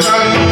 Bye.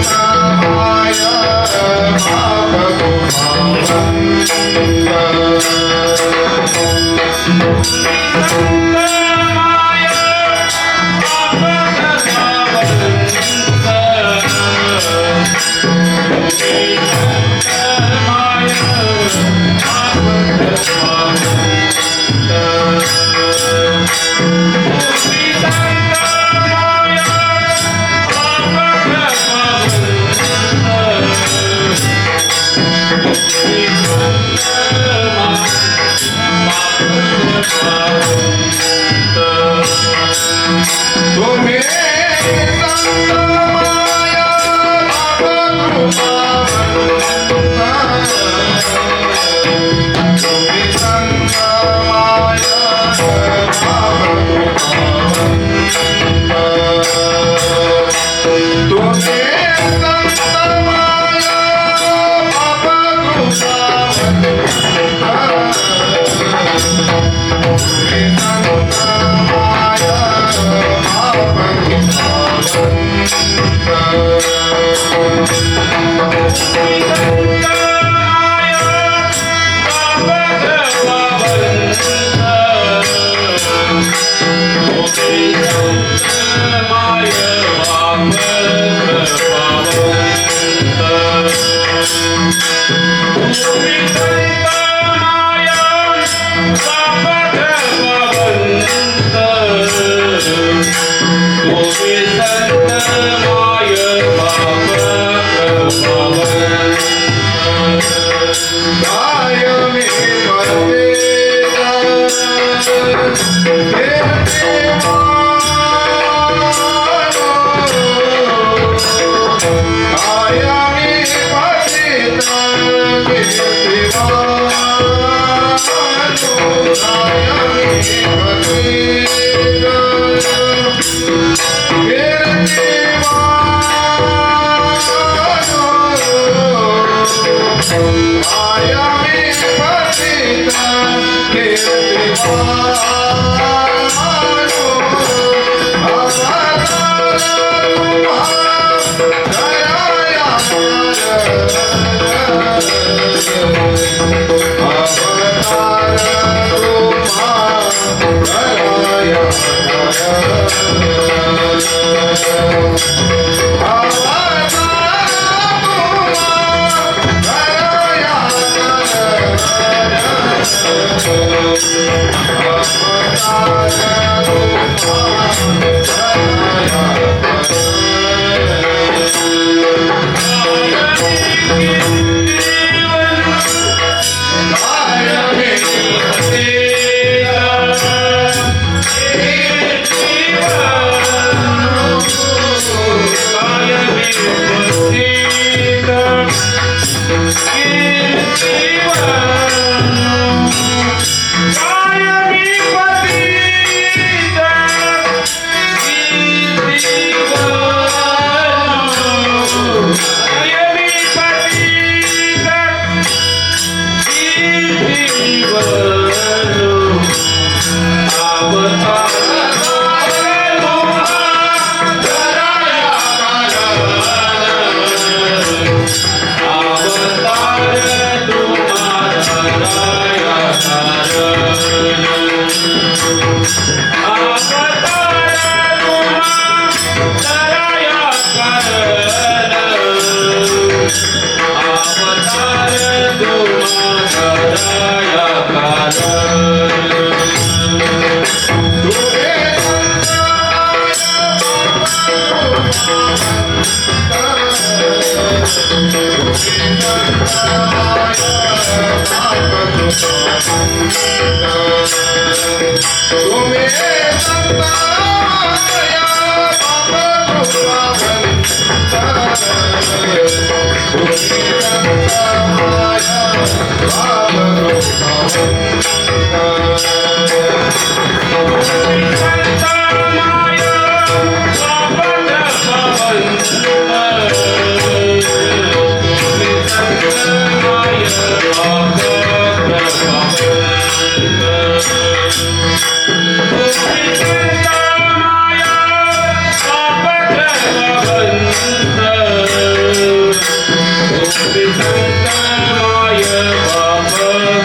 विठ्ठलाय बाप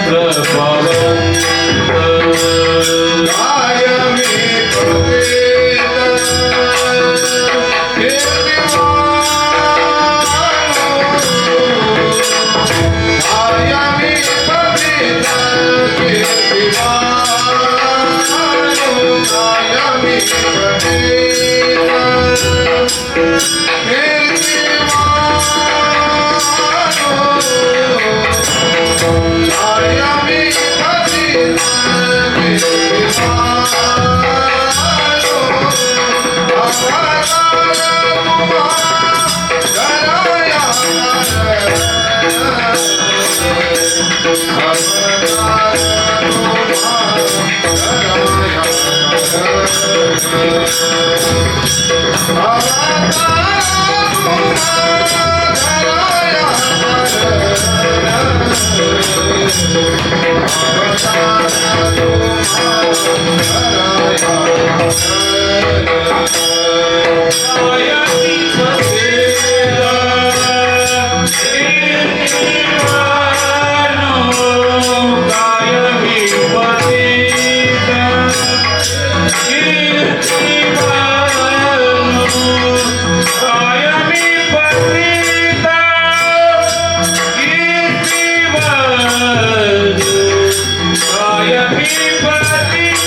प्रभवंत कायमी पतित कायमी पतित कायमी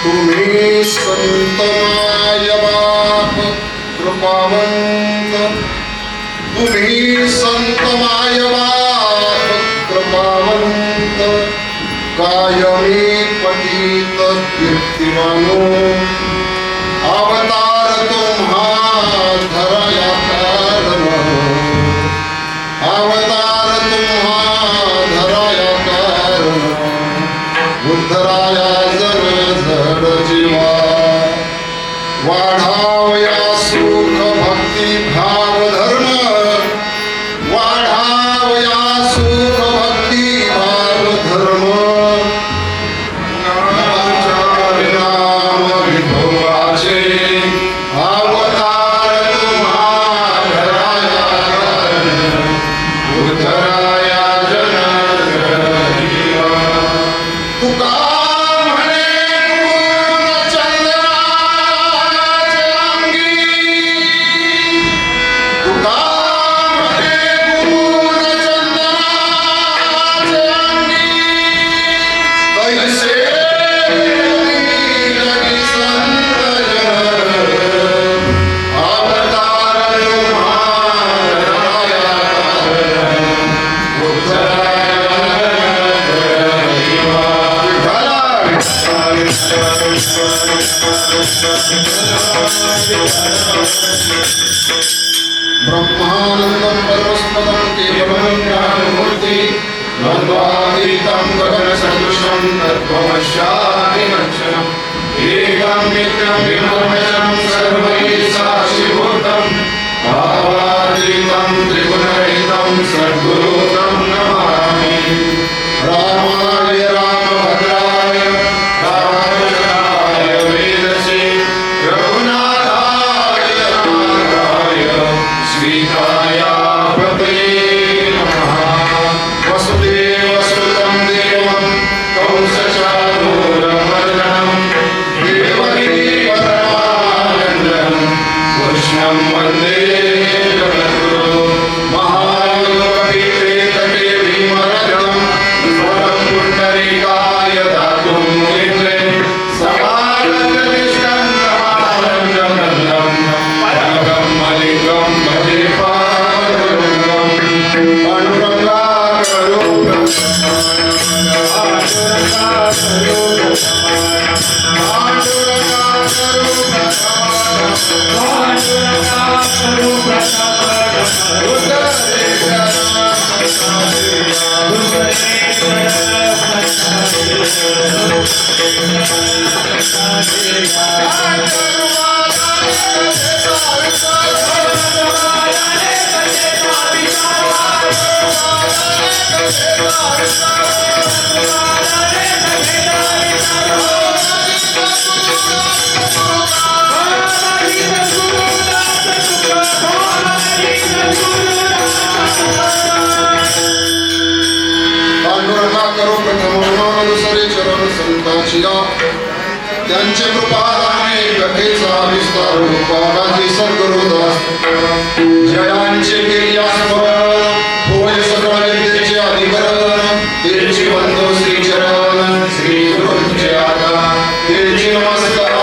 तुम्ही संत माय बाप कृपावंत, तुम्ही संत माय बाप कृपावंत, कायमी पतित कीर्तिमानो, अवतार तुम्हा धराया कारण, अवतार तुम्हा धराया कारण, उद्धराया जन जड जीवा, वाढावया सुख भक्ती भाव धर्म, वाढावया सुख भक्ती भाव धर्म, नाम विठोबाचे अवतार तुम्हा धराया कारण, उद्धराया जन जड जीवा. तुका ब्रह्मानंदं परमस्पदं केवलं ज्ञानमूर्ति द्वन्द्वातीतं गगनसदृशं तत्त्वमस्यादिमर्शनम् एकं नित्यं विमोचनं पांडुरंगा करो प्रथम दुसरे चरण संतांचिया त्यांचे कृपादाने कथेचा विस्तार बाबाजी सद्गुरुदास जयांचे केली आस्मरण होय सकळ विद्येचे अधिकरण त्यांची बंधू श्री चरण श्री गुरूंचे आगा त्यांची नमस्कार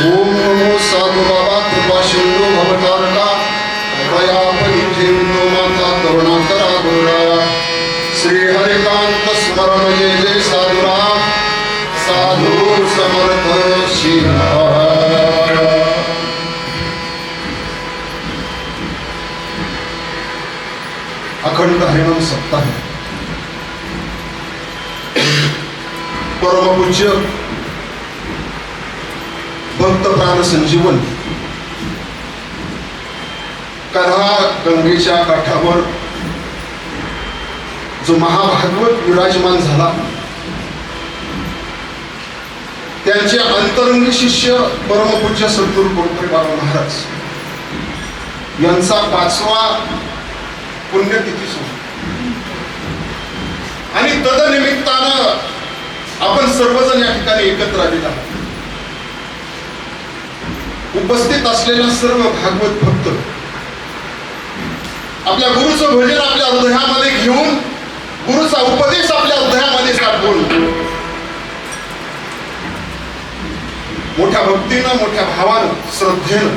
ओम नमो साधो अखंड हरिनाम सप्ताह परमपूज्य भक्त प्राण संजीवन कन्हा गंगेच्या काठावर जो महाभागवत विराजमान झाला त्यांचे अंतरंगी शिष्य परमपूज्य सद्गुरू कोळपे बाबा महाराज यांचा 5वा पुण्यतिथी सोहळा आणि तदनिमित्तानं आपण सर्वजण या ठिकाणी एकत्र आलेला आहोत. उपस्थित असलेला सर्व भागवत भक्त आपल्या गुरुचं भजन आपल्या हृदयामध्ये घेऊन, गुरुचा उपदेश आपल्या हृदयामध्ये साठवून मोठ्या भक्तीनं, मोठ्या भावानं, श्रद्धेनं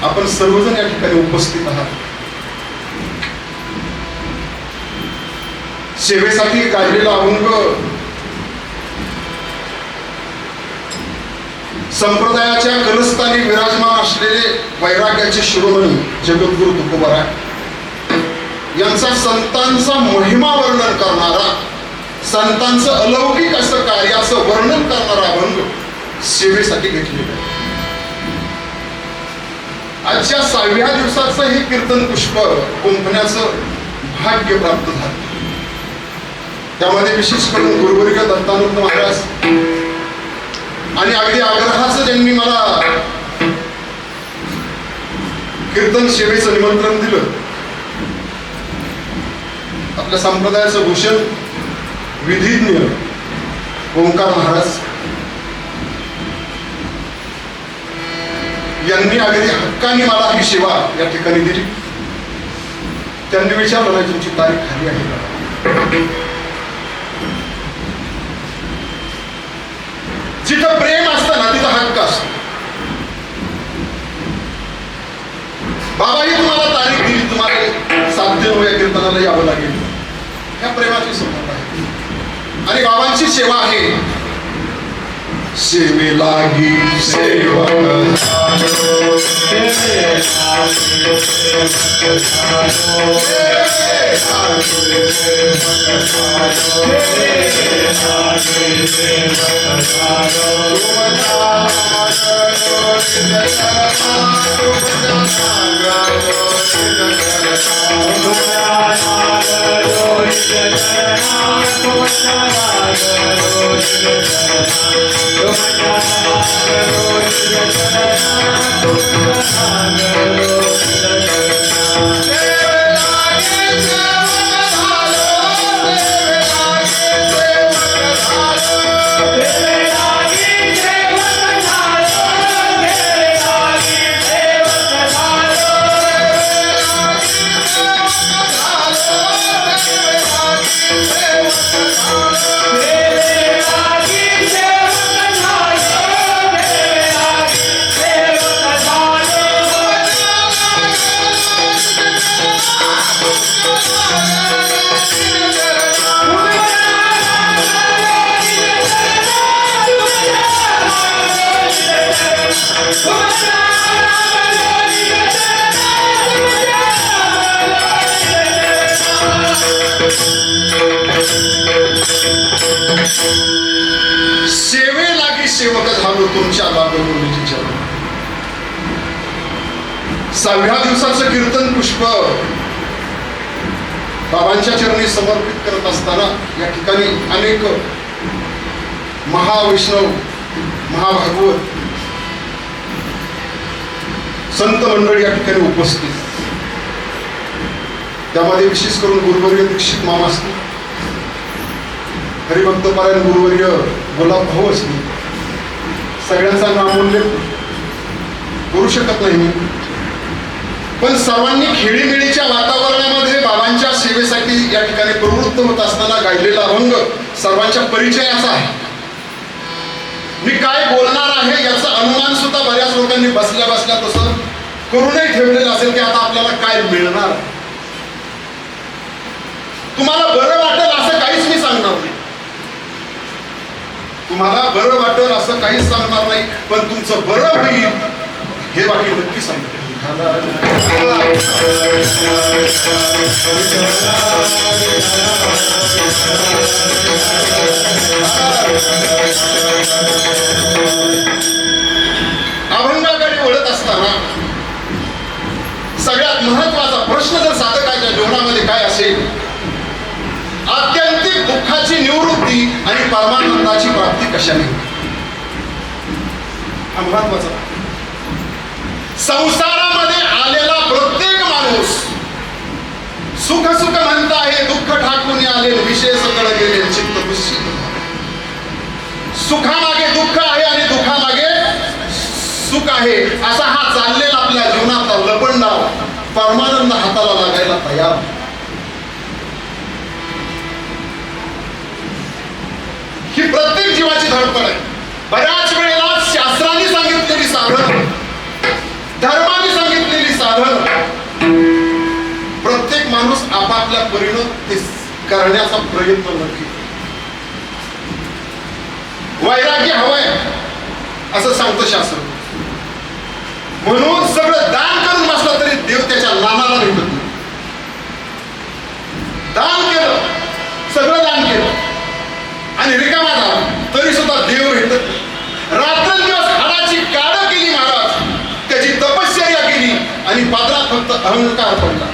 आपण सर्वजण या ठिकाणी उपस्थित आहात. सेवेसाठी गायलेला अभंग संप्रदायाच्या कलस्थानी विराजमान असलेले वैराग्याचे शिरोमणी जगद्गुरु तुकोबाराय यांचा संतांचा महिमा वर्णन करणारा, संतांचं अलौकिक असं कार्याचं वर्णन करणारा अभंग सेवेसाठी घेतलेला आहे. आजच्या 6व्या दिवसाचं हे कीर्तन पुष्प कुंभण्याचं भाग्य प्राप्त झालं. त्यामध्ये विशेष करून गुरुवर्य दत्तानंद महाराज आणि अगदी आग्रहाचं ज्यांनी मला कीर्तन सेवेचं निमंत्रण दिलं, आपल्या संप्रदायाचं भूषण विधिज्ञ ओंकार महाराज यांनी अगदी हक्काने मला ही सेवा या ठिकाणी दिली. त्यांनी विचारलं नाही तुमची तारीख खाली आहे का? जिथं प्रेम असतं ना तिथं हक्क असतो. बाबाही तुम्हाला तारीख दिली, तुम्हाला 7 9 कीर्तनाला यावं लागेल. ह्या प्रेमाची संबंध आहे आणि बाबांची सेवा आहे. सेवे लागी सेवा सेवे लागी सेवक झालो तुमच्या बाबूजीच्या चरणी. 6व्या दिवसाचं कीर्तन पुष्प बाबांच्या चरणी समर्पित करत असताना या ठिकाणी अनेक महावैष्णव, महाभागवत संत मंडळी या ठिकाणी उपस्थित. त्यामध्ये विशेष करून गुरुवर्य दीक्षित मामा असतील, हरिभक्तपारायण गुरुवर्य गुलाब भाऊ असतील. सगळ्यांचा नामोल्लेख करू शकत नाही मी, पण सर्वांनी खेळीमेळीच्या वातावरणामध्ये बाबांच्या सेवेसाठी या ठिकाणी प्रवृत्त होत असताना गायलेला अभंग सर्वांच्या परिचयाचा आहे. मी काय बोलणार आहे याचा अनुमान सुद्धा बऱ्याच लोकांनी बसल्या बसल्या तसं करूनही ठेवलेलं असेल की आता आपल्याला काय मिळणार. तुम्हाला बरं वाटेल असं काहीच मी सांगणार नाही, तुम्हाला बरं वाटेल असं काहीच सांगणार नाही, पण तुमचं बरं होईल हे बाकी नक्की सांगते. अभंगाकडे वळत असताना सगळ्यात महत्वाचा प्रश्न जर साधकाच्या जीवनामध्ये काय असेल, आत्यंतिक दुःखाची निवृत्ती आणि परमानंदाची प्राप्ती कशाने होते, हा महत्वाचा. संसारामध्ये आलेला प्रत्येक माणूस सुख सुख म्हणता आहे, दुःख ठाकून आले, विषय सकळ गेले, चित्त दुःखित. सुखामागे दुःख आहे आणि दुःखामागे सुख आहे, असा हा चाललेला आपल्या जीवनाचा लपंडाव परमानंद हाताला लागायला तयार. ही प्रत्येक जीवाची धडपड आहे. बऱ्याच वेळेला शास्त्राने सांगितलेली साधन, धर्माने सांगितलेली साधन, प्रत्येक माणूस आपापल्या परीनं ते करण्याचा प्रयत्न नक्की. वैराग्य हवंय असं सांगतं शास्त्र. म्हणून सगळं दान करून बसला तरी देव त्याच्या नानाला भेटत नाही. दान केलं, सगळं दान केलं आणि रिकामा झाला तरी सुद्धा देव भेटत नाही. रात्रंदिवस हाडाची काढ केली महाराज, त्याची तपश्चर्या केली आणि पादरात फक्त अहंकार पडला.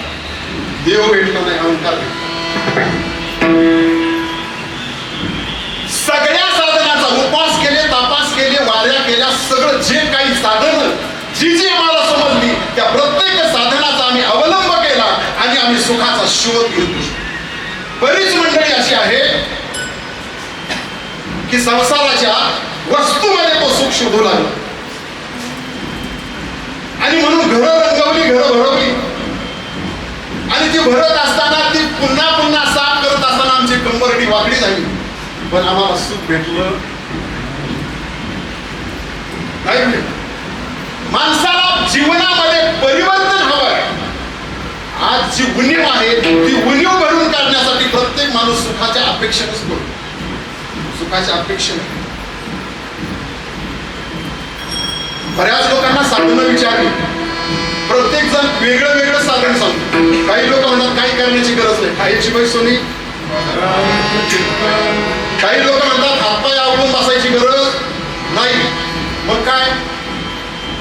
देव भेटला नाही, अहंकार भेटला. सगळ्या साधनाचा उपास केले, तापास केले, वाऱ्या केल्या, सगळं जे काही साधन जी जी आम्हाला समजली त्या प्रत्येक साधनाचा आम्ही अवलंब केला आणि आम्ही सुखाचा शोध घेतो. बरीच मंडळी अशी आहे की संसाराच्या वस्तूमध्ये तो सुख शोधू लागला आणि म्हणून घरं रंगवली, घरं भरवली आणि ती भरत असताना ती पुन्हा पुन्हा साफ करत असताना आमची कंबरडी वाकडी झाली, पण आम्हाला सुख भेटलं नाही. माणसाला जीवनामध्ये परिवर्तन हवंय. आज जी उणीव आहे ती उणीव भरून काढण्यासाठी प्रत्येक माणूस सुखाच्या अपेक्षेनेच करतो. सुखाच्या अपेक्षेने बऱ्याच लोकांना साधनं विचारली, प्रत्येक जण वेगळं वेगळं साधन सांगतो. काही लोक म्हणतात काही करण्याची गरज नाही, खायची पैसोनी. काही लोक म्हणतात हातपाय आवडून बसायची गरज नाही. मग काय,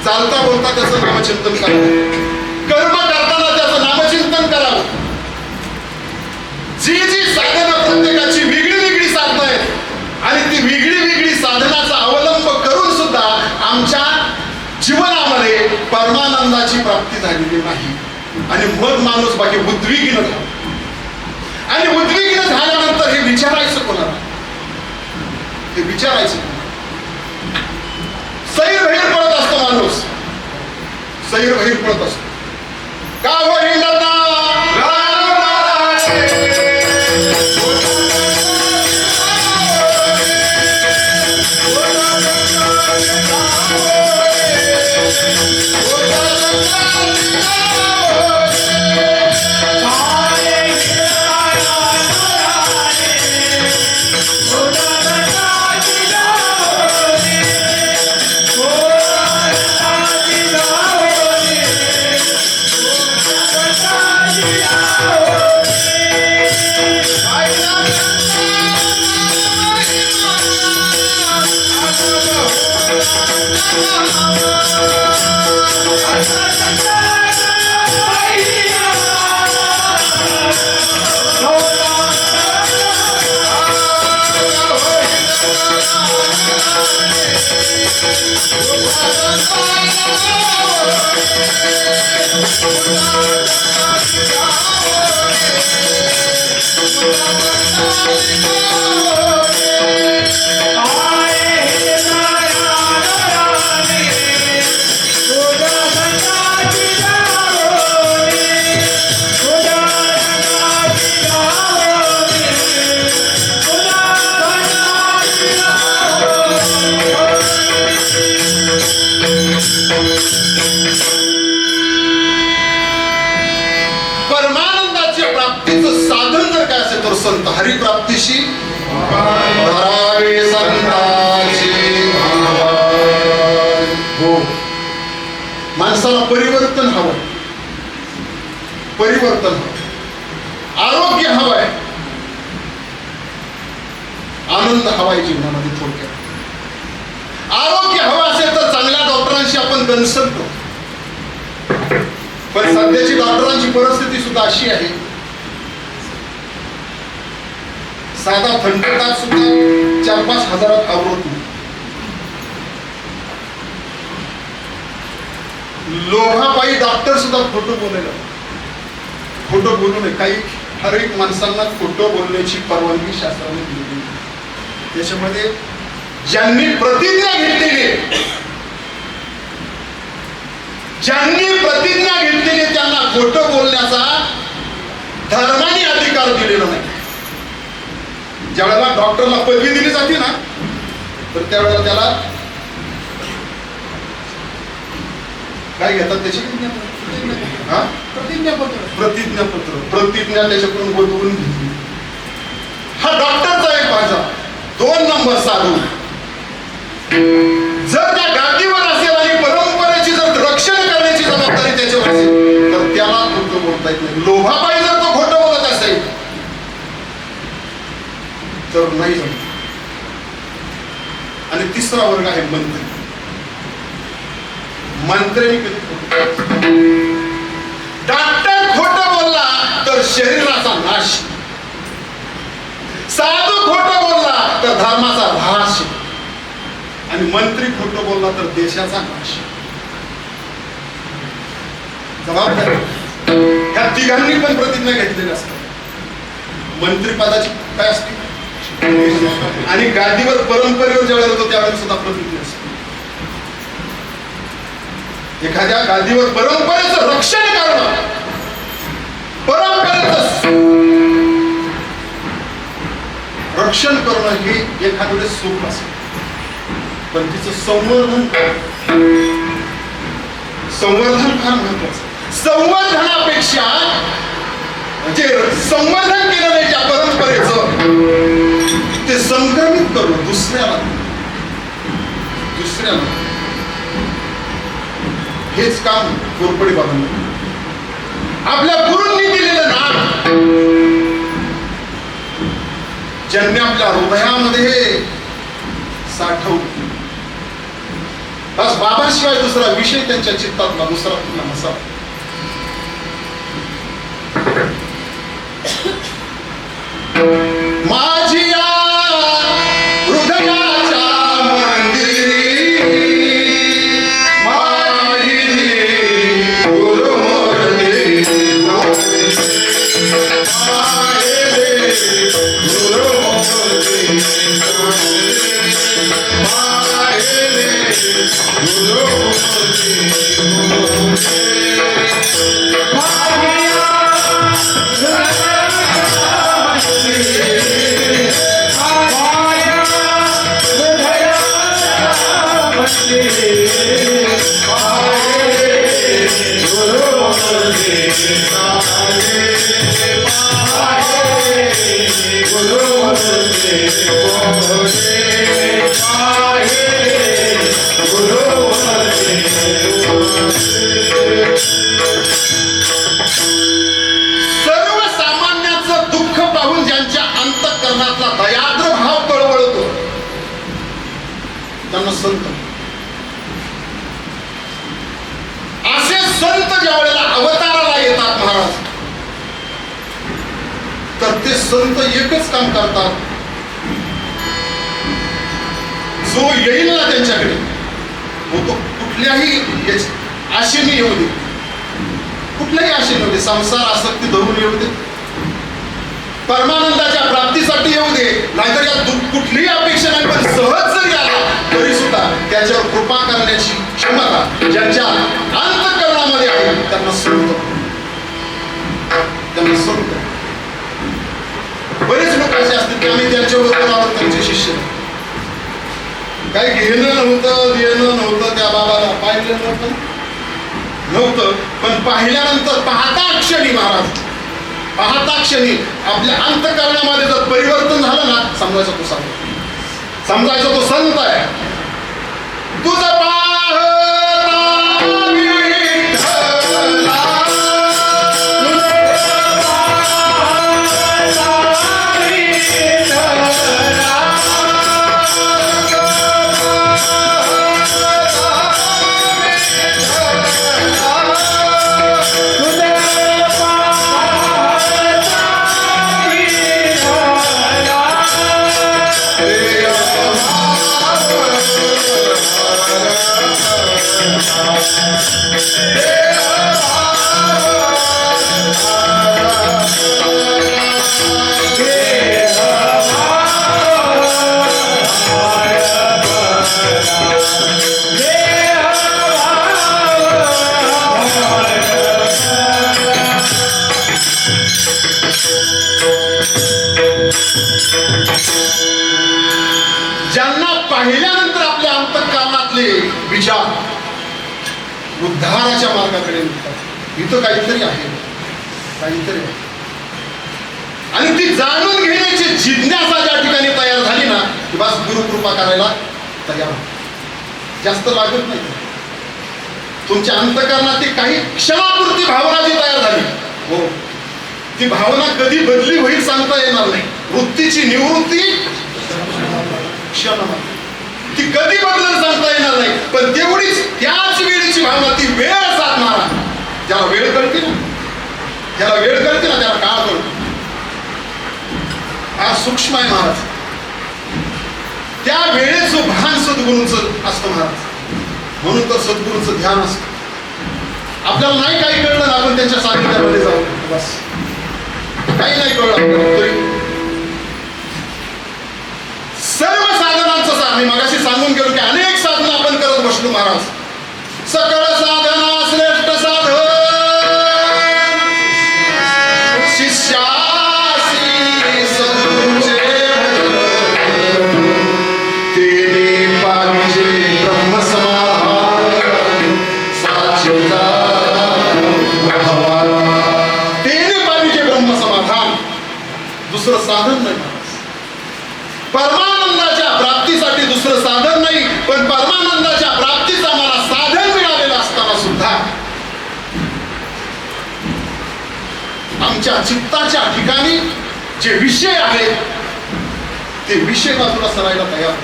चालता बोलता त्याचं नामचिंतन करावं, कर्म करताना त्याचं नामचिंतन करावं. जी जी साधनं प्रत्येकाची वेगळी वेगळी साधनं आहेत आणि ती वेगळी वेगळी साधनाचा अवलंब करून सुद्धा आमच्या जीवनामध्ये परमानंदाची प्राप्ती झालेली नाही. आणि मग माणूस बाकी उद्विग्न झाला आणि उद्विग्न झाल्यानंतर हे विचारायचं कोणाला, हे विचारायचं सैर बहीर पडत असतो माणूस, सैर बहीर पडत असतो. का होईल परमानंदाच्या प्राप्तीचं साधन जर काय असेल तर संत हरिप्राप्तीशी करावे संताची. हो, माणसाला परिवर्तन हवंय, परिवर्तन हवं, आरोग्य हवंय, आनंद हवाय जीवनामध्ये. थोडक्यात आरोग्य हवं असेल तर चांगल्या डॉक्टरांशी आपण कन्सल्ट करतो. पण सध्याची डॉक्टरांची परिस्थिती सुद्धा अशी आहे, साधा थंडीतात सुद्धा 4-5 हजारात आवरत नाही. लोभापायी डॉक्टर सुद्धा खोटं बोलायला, खोटं बोलू नये. काही ठराविक माणसांना खोटं बोलण्याची परवानगी शास्त्राने दिली. त्याच्यामध्ये ज्यांनी प्रतिज्ञा घेतलेली, ज्यांनी प्रतिज्ञा घेतलेली त्यांना खोटं ज्यावेळेला डॉक्टरला पदवी दिली जाते ना, तर त्यावेळेला त्याला काय घेतात त्याची प्रतिज्ञा त्याच्याकडून बोलवून घेतली. हा डॉक्टरचा एक माझा 2 नंबर साधू जर त्या गादीवर असेल आणि परंपरेची जर रक्षण करण्याची जबाबदारी त्याच्यावर असेल तर त्याला खोटं बोलता येत नाही. लोभापायी जर तो खोटं बोलत असेल तर नाही जमत. आणि तिसरा वर्ग आहे मंत्री. मंत्र्यांनी डॉक्टर खोटं बोलला तर शरीराचा नाश, साधू खोटं बोलला तर धर्माचा ऱ्हास, आणि मंत्री खोटं बोलला तर देशाचा नाश. जबाबदारी ह्या तिघांनी पण प्रतिज्ञा घेतलेली असते. मंत्रिपदाची काय असते आणि गादीवर परंपरेवर ज्यावेळेला होतो त्यावेळेला सुद्धा प्रतिज्ञा असते. एखाद्या गादीवर परंपरेचं रक्षण करणं, परंपरेचं रक्षण करणं हे एखाद्या वेळेस सोपं असतं, पण तिचं संवर्धन फार महत्वाचं. संवर्धनापेक्षा जे संवर्धन केलं नाही त्या परंपरेचं ते संक्रमित करणं दुसऱ्याला हेच काम घोरपडे बाबांना. आपल्या गुरूंनी दिलेलं नाम ज्यांनी आपल्या हृदयामध्ये साठवलं, बस बाबांशिवाय दुसरा विषय त्यांच्या चित्तातला दुसरा कुठला नसावा. माझी हृदयाच्या मंदिरी सर्वसामान्याचं दुःख पाहून ज्यांच्या अंतःकरणातला दयाद्र भाव कळवळतो त्यांना संत. असे संत ज्या वेळेला अवताराला येतात महाराज, तर ते संत एकच काम करतात, जो येईल ना त्यांच्याकडे तो कुठल्याही आशेने येऊ दे, कुठल्याही आशेने येऊ दे, संसार आसक्ती धरून येऊ दे, परमानंदाच्या प्राप्तीसाठी येऊ दे, नाहीतर या कुठलीही अपेक्षा नाही, पण सहज जरी आला तरी सुद्धा त्याच्यावर कृपा करण्याची क्षमता ज्यांच्या अंतःकरणामध्ये आहे त्यांना संत. बरेच लोक असे असतात की आम्ही त्यांच्याबरोबर आहोत, त्यांचे शिष्य, काही घेणं नव्हतं देणं नव्हतं, त्या बाबाला पाहिलं नव्हतं, पण पाहिल्यानंतर पाहता क्षणी महाराज, पाहता क्षणी आपल्या अंतःकरणामध्ये जर परिवर्तन झालं ना, समजायचं तो संत, समजायचं तो संत आहे. तुझं ज्यांना पाहिल्यानंतर आपल्या अंतःकरणातले विचार उद्धाराच्या मार्गाकडे निघतात. इथं काहीतरी आहे, काहीतरी आहे. आणि ती जाणून घेण्याची जिज्ञासा ज्या ठिकाणी तयार झाली ना, की बस गुरुकृपा करायला तयार. जास्त लागत नाही. तुमच्या अंतःकरणात काही क्षणापुरती भावना जी तयार झाली, हो, ती भावना कधी बदली होईल सांगता येणार नाही. वृत्तीची निवृत्ती क्षण, ती कधी बदलेल सांगता येणार नाही. पण तेवढीच त्याच वेळेची भावना, ती वेळ साधणारा, ज्याला वेळ कळते ना, ज्याला वेळ कळते ना, त्याला काळ कळतो. हा सूक्ष्म आहे महाराज. त्या वेळेचं भान सद्गुरूंचं असतं महाराज. म्हणून तर सद्गुरूंचं ध्यान असतं. आपल्याला नाही काही कळलं ना, आपण त्यांच्या सानिध्यामध्ये जाऊ, बस. काही नाही कळलं तरी सर्व साधनांचं सार. मी मगाशी सांगून गेलो की अनेक साधनं आपण करत बसलो महाराज. सकळ साधना श्रेष्ठ साधन शिष्यासी सद्गुरूचे तेने पाहिजे ब्रह्मसमाधान साचिता तेने पाहिजे ब्रह्मसमाधान. दुसरं साधन नाही. परमानंदाच्या प्राप्तीसाठी दुसरं साधन नाही. पण परमानंदाच्या प्राप्तीचं मला साधन मिळालेलं असताना सुद्धा आमच्या चित्ताच्या ठिकाणी जे विषय आहेत ते विषय बाजूला सरायला तयार.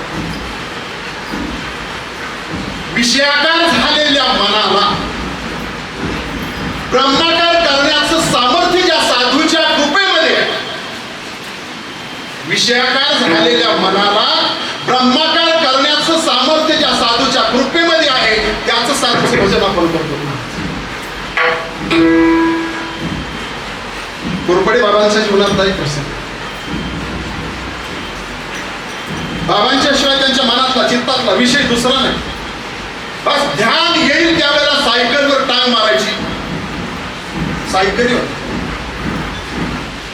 विषयाकार झालेल्या मनाला ब्रह्माकार करण्याचं सामर्थ्य ज्या साधूच्या कृपेमध्ये, विषयाकार झालेल्या मनाला ब्रह्माकार करण्याचं सामर्थ्य ज्या साधूच्या कृपेमध्ये आहे, त्याचं साधूचं भजन आपण करतो. कोरपडे बाबांच्या जीवनातला एक प्रसंग. बाबांच्या शिवाय त्यांच्या मनातला, चित्तातला विषय दुसरा नाही. बस ध्यान येईल त्यावेळेला सायकलवर टांग मारायची. सायकलीवर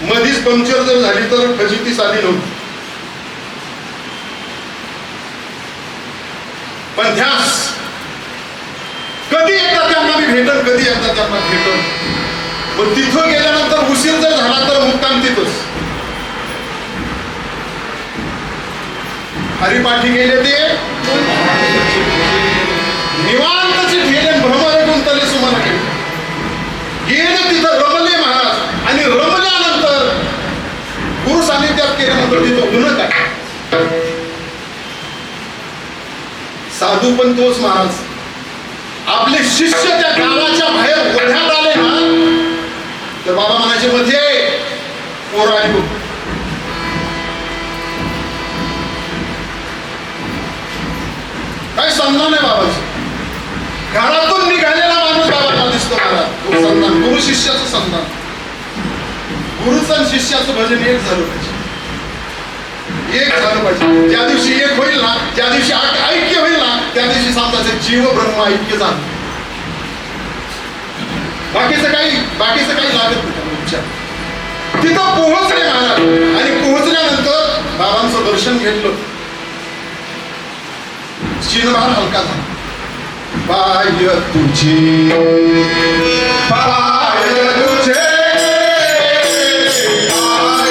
मधीच पंक्चर जर झाली तर फजिती साधी नव्हती. पण ध्यास कधी एकदा त्यांना मी भेटल, कधी एकदा त्यांना भेटल. पण तिथं गेल्यानंतर उशीर जर झाला तर मुक्काम तिथंच. हरिपाठी गेले ते निवांतची ठेले भ्रमर गुंतले सुमन गेले तिथं रमले महाराज. आणि रमल्यानंतर गुरु सानिध्यात केल्यानंतर तिथं गुन्हा काय. साधू पण तोच महाराज. आपले शिष्य त्या गावाच्या बाहेर ओढ्यात आले ना, तर बाबा म्हणायचे मध्ये पोर आली. काही संधान आहे बाबाचं. घरातून निघालेला माणूस बाबांना दिसतो महाराज. तो संधान, गुरु शिष्याचं संधान. गुरुचं आणि शिष्याचं भजन एक झालं पाहिजे. एक झालं पाहिजे. ज्या दिवशी एक होईल ना, ज्या दिवशी ऐक्य होईल ना, त्या दिवशी समजायचं जीव ब्रह्म ऐक्य झालं. बाकीचं काही लागत नाही. तिथं पोहोचले महाराज. आणि पोहोचल्यानंतर बाबांचं दर्शन घेतलं. चिन्हभार हलका झाला. पाय तुझे पाय तुझे पाय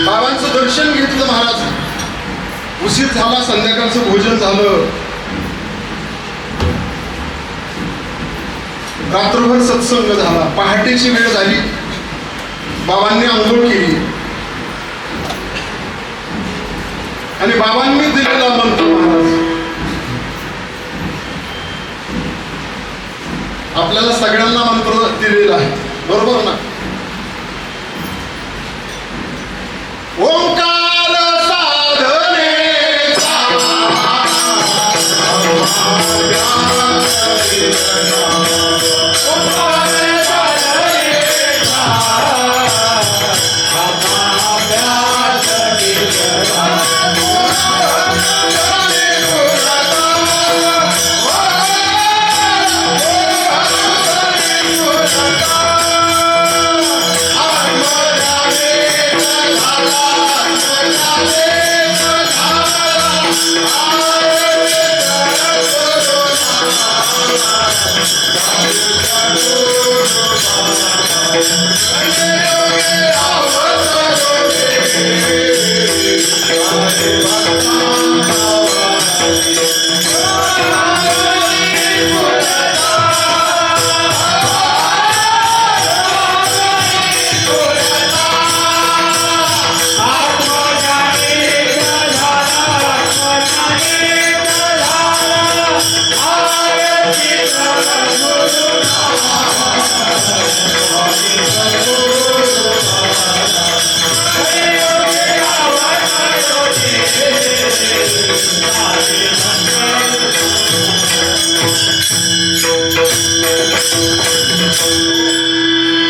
बाबांचं दर्शन घेतलं महाराज. उशीर झाला, संध्याकाळचं भोजन झालं, रात्रभर सत्संग झाला. पहाटेची वेळ झाली, बाबांनी आंघोळ केली आणि बाबांनी दिलेला मंत्र महाराज आपल्याला सगळ्यांना मंत्र दिलेला आहे, बरोबर ना? ओंकार साधनेचा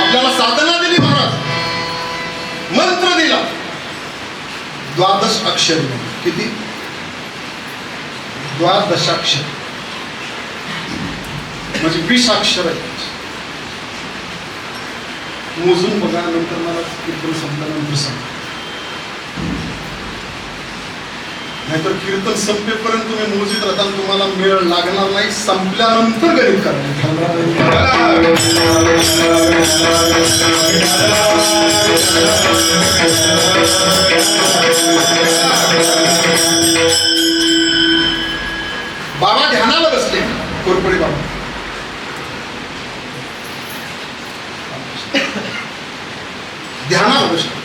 आपल्याला साधना दिली महाराज, मंत्र दिला, द्वादश अक्षर. किती? द्वादशाक्षर म्हणजे 20 अक्षर आहेत. मोजून बघा, नंतर मला कीर्तन संपल्यानंतर सांगा. नाहीतर कीर्तन संपेपर्यंत तुम्ही मोजित राहता, तुम्हाला मेळ लागणार नाही. संपल्यानंतर गणित बाबा ध्यानाला बसले, कोरपडे बाबा. ध्यानाला बसले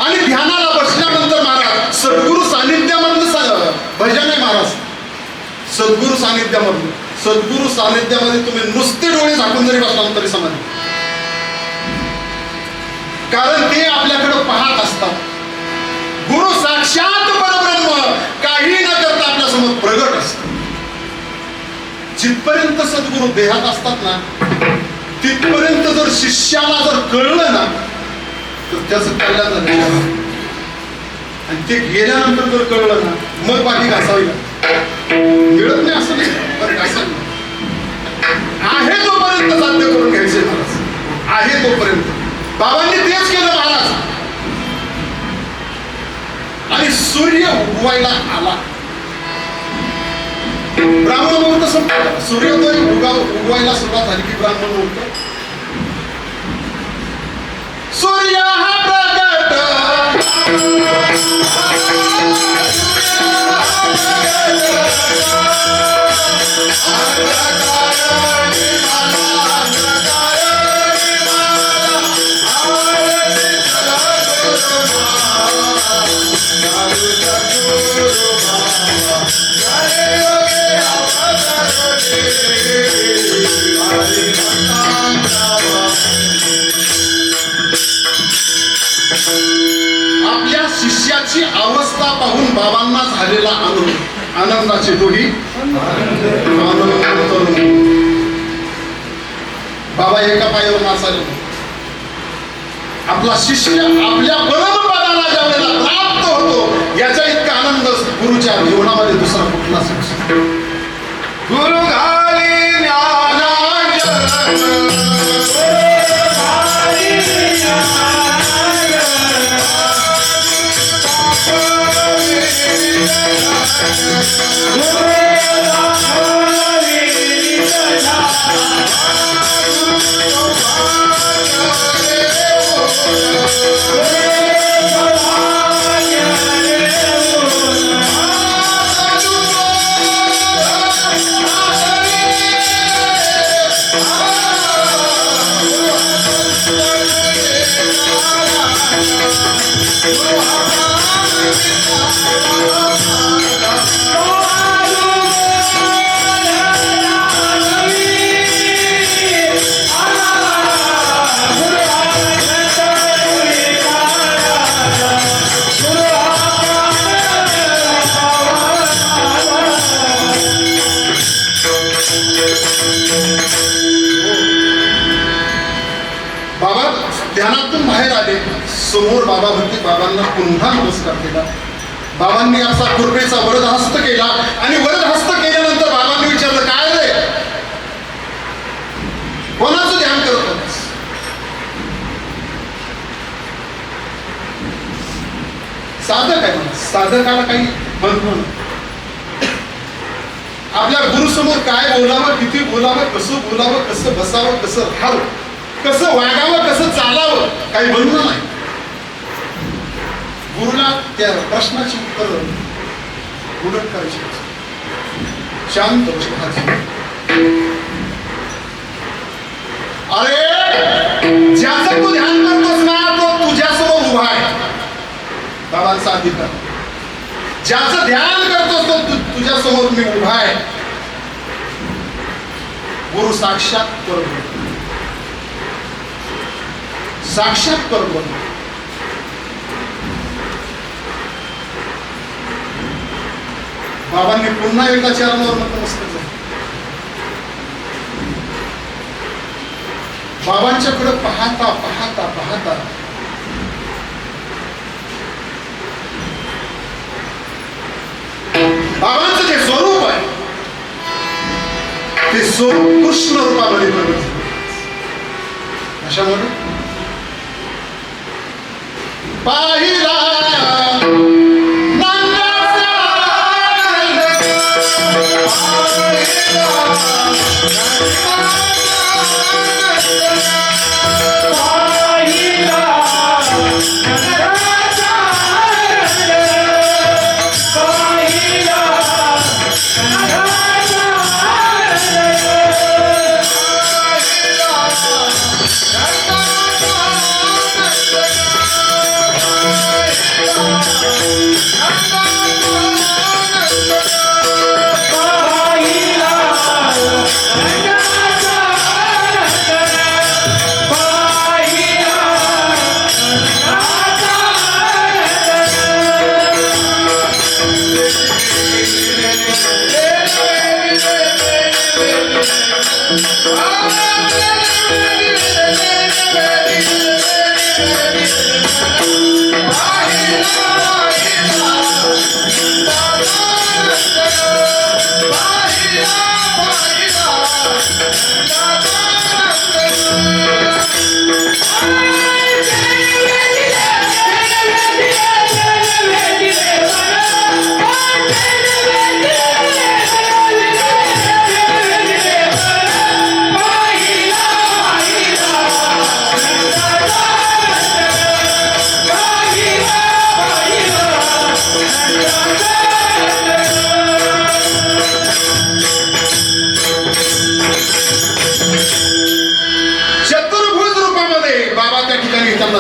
आणि ध्यानाला बसल्यानंतर महाराज सद्गुरु सानिध्यामधलं भजन आहे महाराज. सद्गुरु सानिध्यामधलं, सद्गुरु सानिध्यामध्ये तुम्ही नुसते डोळे झाकून जरी बसला तरी समाधी, कारण ते आपल्याकडे पाहत असतात. गुरु साक्षात परब्रह्म काही न करता आपल्या समोर प्रगट असतात. जिथपर्यंत सद्गुरु देहात असतात ना, तिथपर्यंत जर शिष्याला जर कळलं ना, तर त्याचं कल्याण झालं. आणि ते गेल्यानंतर जर कळलं ना, मग बाकी घासावी मिळत नाही असं नाही, बरं घासावी आहे तोपर्यंत साध्य करून घ्यायचे महाराज, आहे तोपर्यंत. बाबांनी तेच केलं महाराज. आणि सूर्य उगवायला आला, ब्राह्ममुहूर्त संपला, सूर्योदय उगवायला सुरुवात झाली की ब्राह्ममुहूर्त. सूर्य हा प्रगट, आपल्या शिष्याची अवस्था पाहून बाबांना झालेला आनंदाचे दोही बाबा एका पायावर नाचाले. आपला शिष्य आपल्या परमपदाला ज्यावेळेला प्राप्त होतो, याच्या इतका आनंद गुरुच्या जीवनामध्ये दुसरा कुठलाच नसतो. गुरु घाली ज्ञान बाबा ध्यानातून बाहेर आले. समोर बाबा होते. बाबांना पुन्हा नमस्कार केला. बाबांनी असा कृपेचा वरदहस्त केला आणि वरदहस्त केल्यानंतर बाबांनी विचारलं, काय रे, कोणाचं ध्यान करत होतास? साधक आहे म्हणा. साधकाला काही बंधन नाही. आपल्या गुरुसमोर काय बोलावं, किती बोलावं, कसं बोलावं, कसं बसावं, कसं राहावं, कसं वागावं, कसं चालावं, काही बंधन नाही. गुरुला त्या प्रश्नाची उत्तर उलट करायची, शांत बसायचं. अरे, ज्याचं तू ध्यान करतोस ना, तो तुझ्यासमोर उभा आहे. बाबांचा अधिकार. ज्याचं ध्यान करतोस तो तुझ्यासमोर मी उभा आहे. गुरु साक्षात परब्रह्म. साक्षात परब्रह्म. बाबांनी पुन्हा एकदा चरणावर नतमस्तक झाले. बाबांच्याकडे पाहता पाहता पाहता बाबांचं जे स्वरूप आहे ते स्वरूप कृष्ण रूपामध्ये प्रगट झाले. अशामुळे पाहिला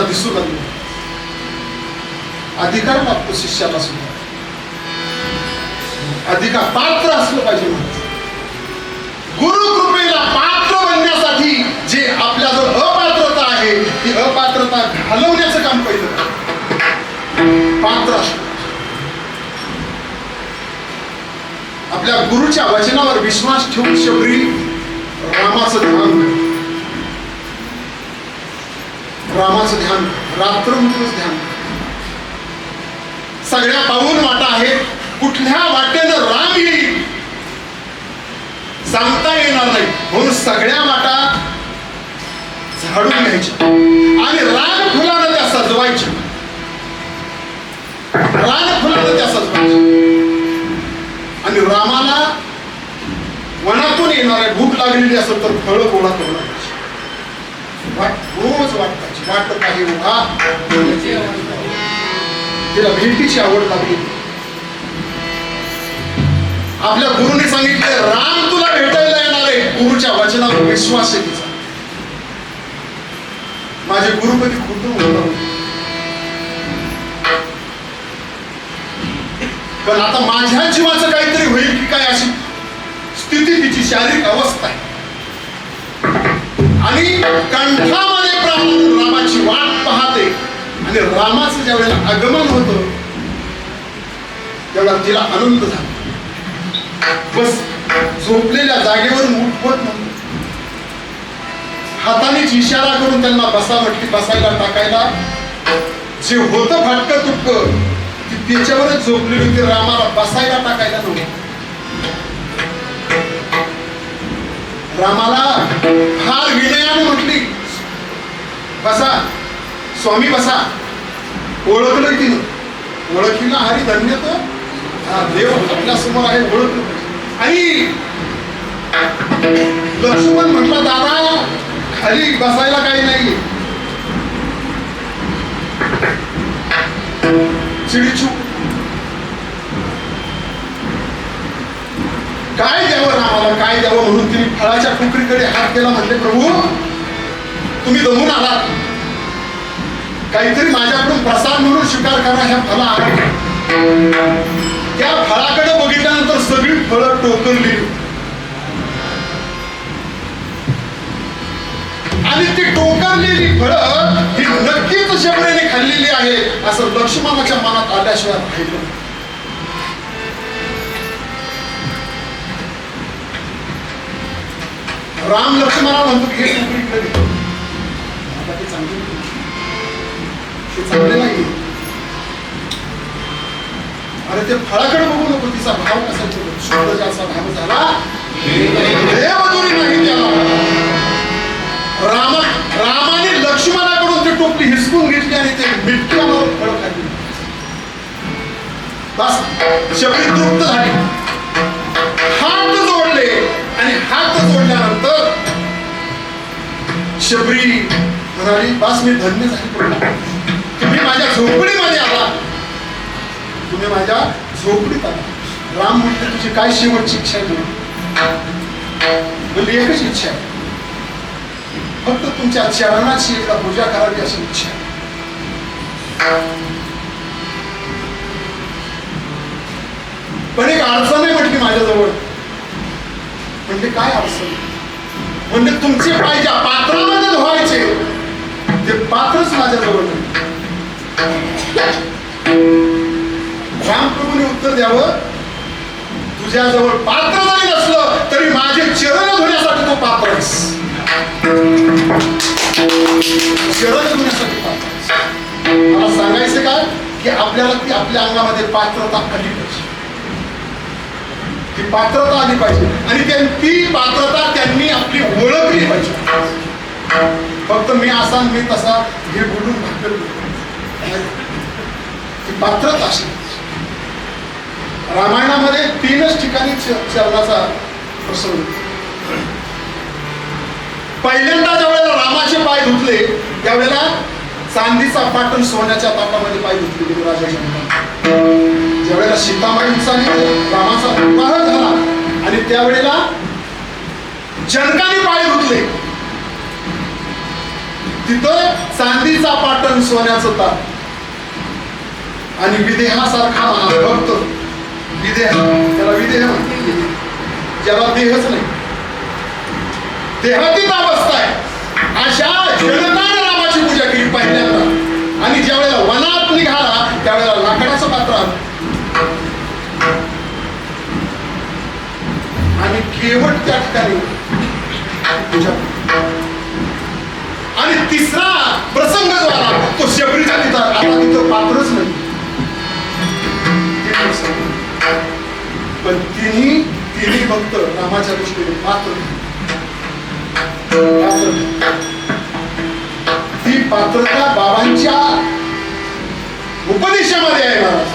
दिसू लागले. अधिकार प्राप्त शिष्याला सुद्धा अधिकार पात्र असलं पाहिजे. गुरु कृपेला पात्र बनण्यासाठी जे आपल्याजवळ अपात्रता आहे ती अपात्रता घालवण्याचं काम पहिलं पात्र असलं. आपल्या गुरुच्या वचनावर विश्वास ठेवून शबरी रामाचं ध्यान, रामाचं ध्यान, रात्रंदिवस ध्यान. सगळ्या पाऊल वाटा आहेत. कुठल्या वाटेनं राम येईल सांगता येणार नाही. म्हणून सगळ्या वाटा झाडून घ्यायच्या आणि रान फुलानं त्या रान फुलानं त्या सजवायच्या आणि आणि रामाला वनातून येणाऱ्या भूक लागलेली असेल तर फळ गोळा करू लागायची. रोज वाटताची वाटत आहे उभा तिला भेटीची आवड लागली. आपल्या गुरुने सांगितले राम तुला भेटायला येणार आहे. गुरुच्या वचनावर विश्वास आहे तिचा. माझे गुरु कधी खोटं बोलत. पण आता माझ्या जीवाचं काहीतरी होईल की काय अशी स्थिती तिची शारीरिक अवस्था आहे. आणि कंठामध्ये प्राण रामाची वाट पाहते. आणि रामाचं ज्या वेळेला आगमन होतं त्यावेळेला तिला आनंद झाला. बस झोपलेल्या जागेवरून उठवत नव्हतं. हातानेच इशारा करून त्यांना बसा म्हटली. बसायला टाकायला जे होतं फाटकं तुटकं ती त्याच्यावरच झोपलेली होती. रामाला बसायला टाकायला नव्हतं. रामाला फार विनयाने म्हटली बसा स्वामी बसा. ओळखलं तिनं. ओळखीला हरी धन्य तो देव आपल्या समोर आहे ओळखलं. आणि लक्ष्मण म्हटलं दादा खाली बसायला काही नाही. चिडीचू काय द्यावं रामाला काय द्यावं म्हणून तिने फळाच्या टोकरीकडे हात केला. म्हणले प्रभू तुम्ही दमून आलात काहीतरी माझ्याकडून प्रसाद म्हणून स्वीकार करा. ह्या फळा त्या फळाकडे बघितल्यानंतर सगळी फळं टोकरली आणि ती टोकरलेली फळं ही नक्कीच शबरीने खाल्लेली आहे असं लक्ष्मणाच्या मनात आल्याशिवाय राहिलं. राम लक्ष्मणाला म्हणतो की हे टोकरी इकडे आता ते चांगले नाही. अरे ते फळाकडे बघू नको. तिचा भाव कसा शुद्ध ज्याचा भाव झाला देवदुरी नाही त्याला. रामाने लक्ष्मणाकडून ती टोपली हिसकून घेतली आणि ते मिटक्यावर फळ खाल्ली. बस शबरी तृप्त झाली. हात जोडले आणि हात जोडल्यानंतर शबरी म्हणाली बस मी धन्य झाली. तुम्ही माझ्या झोपडीमध्ये आला. तुम्ही माझ्या झोपडीत आला. राम म्हटले तुझी काय शेवटची इच्छा आहे? बोलली एकच इच्छा आहे फक्त तुमच्या चरणाची एकदा पूजा करावी अशी इच्छा आहे. पण एक अडचण आहे म्हटली माझ्याजवळ. म्हणजे काय अडचण? म्हणजे तुमचे पाय ज्या पात्रामध्ये धुवायचे ते पात्रच माझ्याजवळ नाही. रामप्रभूने उत्तर द्यावं तुझ्याजवळ पात्र जरी नसलं तरी माझे चरण धुण्यासाठी तो पात्र आहेस. चरण धुण्यासाठी पात्र आहेस. मला सांगायचं काय की आपल्याला ती आपल्या अंगामध्ये पात्रता आली पाहिजे. ती पात्रता आली पाहिजे आणि ती पात्रता त्यांनी आपली ओळखली पाहिजे. फक्त मी असा मी तसा हे बोलून भाकल ती पात्रता अशी. रामायणामध्ये 3च ठिकाणी चरणाचा प्रसंग. पहिल्यांदा ज्या वेळेला रामाचे पाय धुतले त्यावेळेला चांदीचा पाटण सोन्याच्या ताटामध्ये पाय धुतले राजाच्या. ज्यावेळेला सीतामाईंचा रामाचा विवाह झाला आणि त्यावेळेला जनकाने पाय धुतले तिथं चांदीचा पाटण सोन्याचं ताट आणि विदेहासारखा महाभक्त विदेह त्याला विदेह म्हणते ज्याला देहच नाही देहातीत अवस्था आहे अशा जनकाने रामाची पूजा केली पहिल्यांदा. आणि ज्या वेळेला वनात निघाला त्यावेळेला लाकडाचं पात्र आलं आणि केवळ त्या ठिकाणी पूजा. आणि तिसरा प्रसंग जो आला तो शबरीचा तिथं आता तिथं पात्रच नाही. पण तिन्ही भक्त रामाच्या दृष्टीने पात्र. ती पात्रता बाबांच्या उपदेशामध्ये आहे. महाराज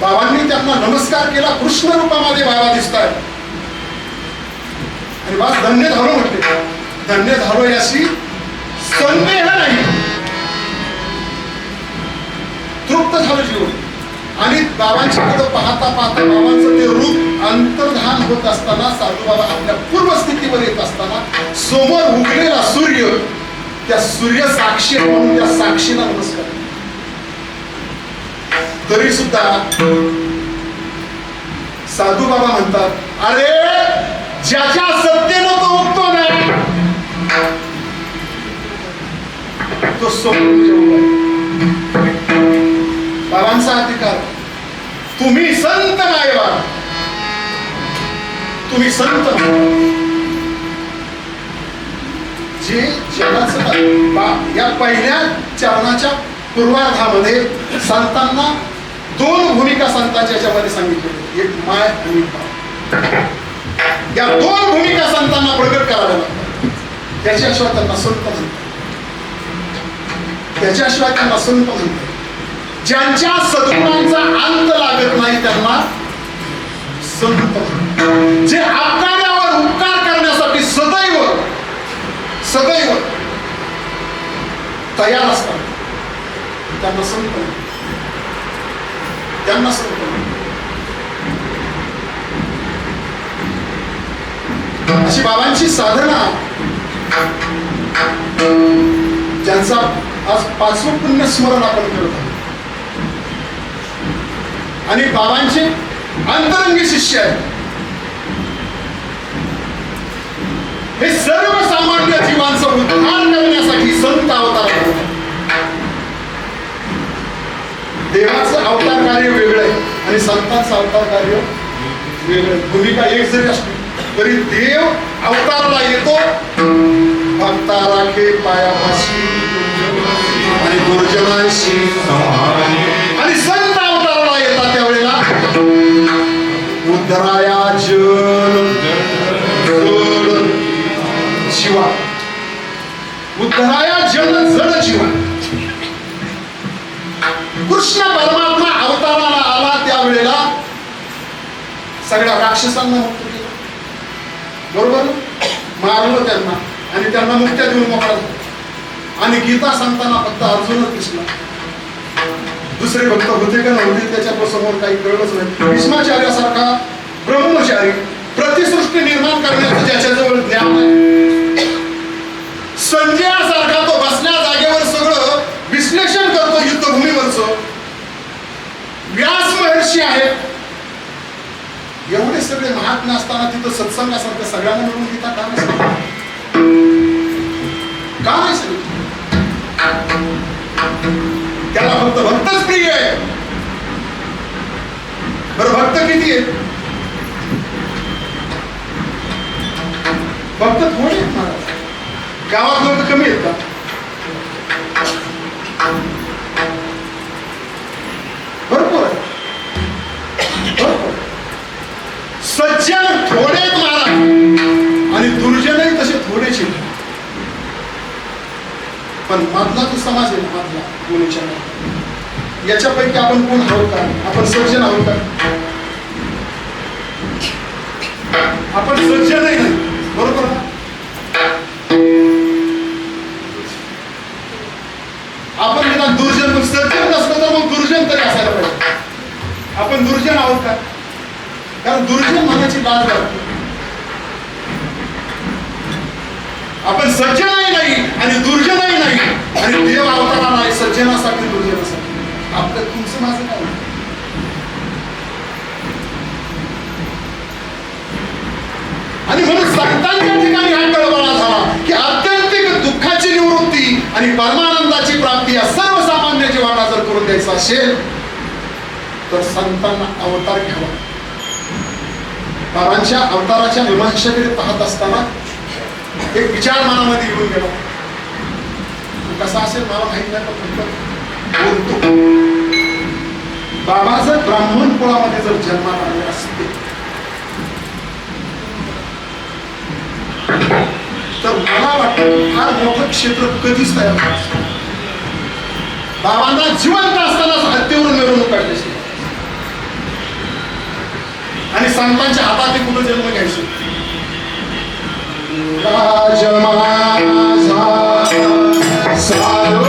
बाबांनी त्यांना नमस्कार केला. कृष्ण रूपामध्ये बाबा दिसताय आणि बस धन्य झालो म्हटले. धन्य झालो याशी संदेह नाही, तृप्त झालं जीवन. आणि बाबांच्याकडे पाहता पाहता बाबांचं ते रूप अंतर्धान होत असताना साधू बाबा आपल्या पूर्वस्थितीवर येत असताना समोर उगलेला सूर्य, त्या सूर्य साक्षी म्हणून त्या साक्षीला नमस्कार. तरी सुद्धा साधू बाबा म्हणतात, अरे ज्याच्या सत्तेनं तो उगतो नाही तो समोर. बाबांचा अधिकार, तुम्ही संत मायवा, तुम्ही संत. जे जगाचं या पहिल्या चरणाच्या पूर्वार्धामध्ये संतांना दोन भूमिका संतांच्या याच्यामध्ये सांगितली, एक माय आणि बाप. या दोन भूमिका संतांना प्रगट कराव्या लागतात. त्याच्याशिवाय त्यांना संत म्हणतात, त्याच्याशिवाय त्यांना संत म्हणतात. ज्यांच्या सद्गुणांचा अंत लागत नाही त्यांना संत म्हणतात. जे आपल्यावर उपकार करण्यासाठी सदैव सदैव तयार असतात त्यांना संत म्हणतात. त्यांना संत म्हणतात. अशी बाबांची साधना, ज्यांचा आज 5वं पुण्य स्मरण आपण करत आहोत आणि बाबांचे अंतरंगी शिष्य आहेत. हे सर्वसामान्य जीवांचा उद्धार करण्यासाठी संत अवतार करतात. देवाचं अवतार कार्य वेगळं आहे आणि संतांचं अवतार कार्य वेगळं आहे. भूमिका एक जरी असली तरी देव अवतारला येतो भक्ता राखे पायापाशी आणि दुर्जनांशी, आणि संत अवतारला येतात त्यावेळेला उद्धराया जन जड शिवा, उद्धराया जन जड शिवा. कृष्ण परमात्मा अवताराला आला त्यावेळेला सगळ्या राक्षसांना मुक्त केलं, बरोबर, मारलं त्यांना आणि त्यांना मुक्त्या देऊन मोकळा झाला. आणि गीता सांगताना फक्त अर्जुनच दिसला, दुसरे भक्त होते का नव्हते त्याच्या समोर काही कळलंच नाही. भीष्माचार्यासारखा ब्रह्मचारी प्रतिसृष्टी निर्माण करण्याचं ज्याच्याजवळ ज्ञान आहे, संजयासारखा तो बसल्या जागेवर सगळं विश्लेषण करतो युद्धभूमीवरचं, व्यास महर्षी आहेत. एवढे सगळे महात्मे असताना तिथं सत्संगासारखं सगळ्यांना मिळून गीता का नाही सांगितलं? त्याला फक्त भक्तच प्रिय आहे. बरं भक्त किती आहे? भक्त थोडे आहेत महाराज. गावात लोक कमी आहेत का? भरपूर आहे, भरपूर. सज्जन थोडे आहेत महाराज आणि दुर्जनही तसे थोडेच आहेत. पण मधला जो समाज आहे, मधला कोणीच्या याच्यापैकी आपण कोण आहोत का? आपण सज्जन आहोत का? आपण सज्जनही नाही, बरोबर ना? आपण निदान दुर्जन, सज्जन नसलं तर मग दुर्जन तरी असायला पाहिजे. आपण दुर्जन आहोत का? कारण दुर्जन म्हणायची लाज वाटते. आपण सज्जनही नाही आणि दुर्जनही नाही आणि देव अवतारा नाही सज्जनासाठी दुर्जनासाठी. आपलं तुमचं माझं काय? आणि म्हणून संतांच्या ठिकाणी हा कळवळा झाला की आत्यंतिक दुःखाची निवृत्ती आणि परमानंदाची प्राप्ती या सर्वसामान्य जीवांना जर करून द्यायचं असेल तर संतांना अवतार घ्यावा. बाबांच्या अवताराच्या मीमांसेकडे पाहत असताना एक विचार मनामध्ये येऊन गेला. कसा असेल मला माहित नाही, पण बोलतो. बाबा जर ब्राह्मण कुळामध्ये जर जन्माला आले असते तर मला वाटतं फार मोठं क्षेत्र कधीच तयार झालं. बाबांना जिवंत असतानाच हत्तीवरून मिरवणूक काढली. संतांच्या हातात ते कुठं जन्म घ्यायचे. राज माझा सारो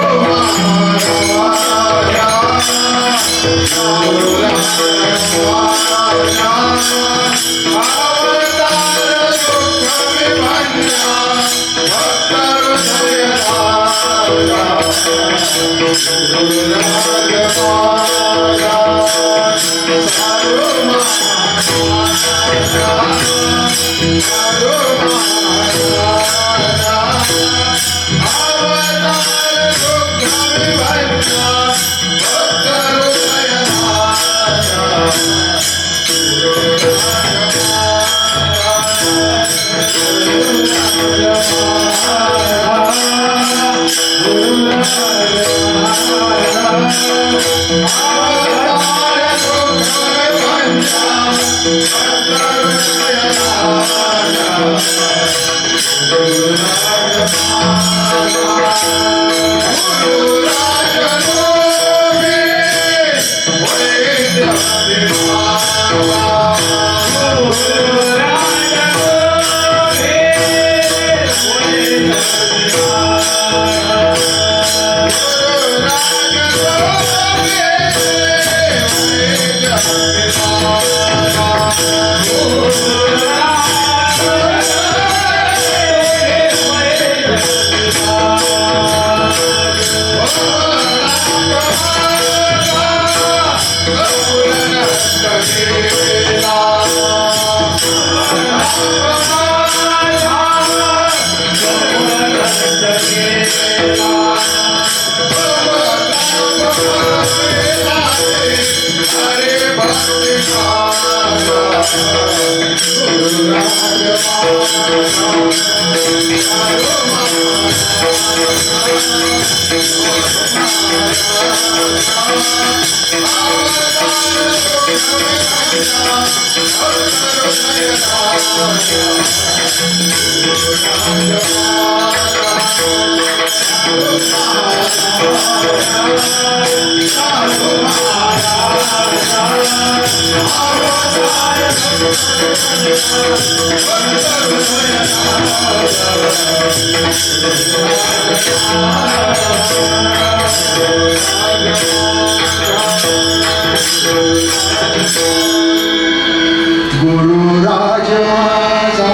गुरुराज माझा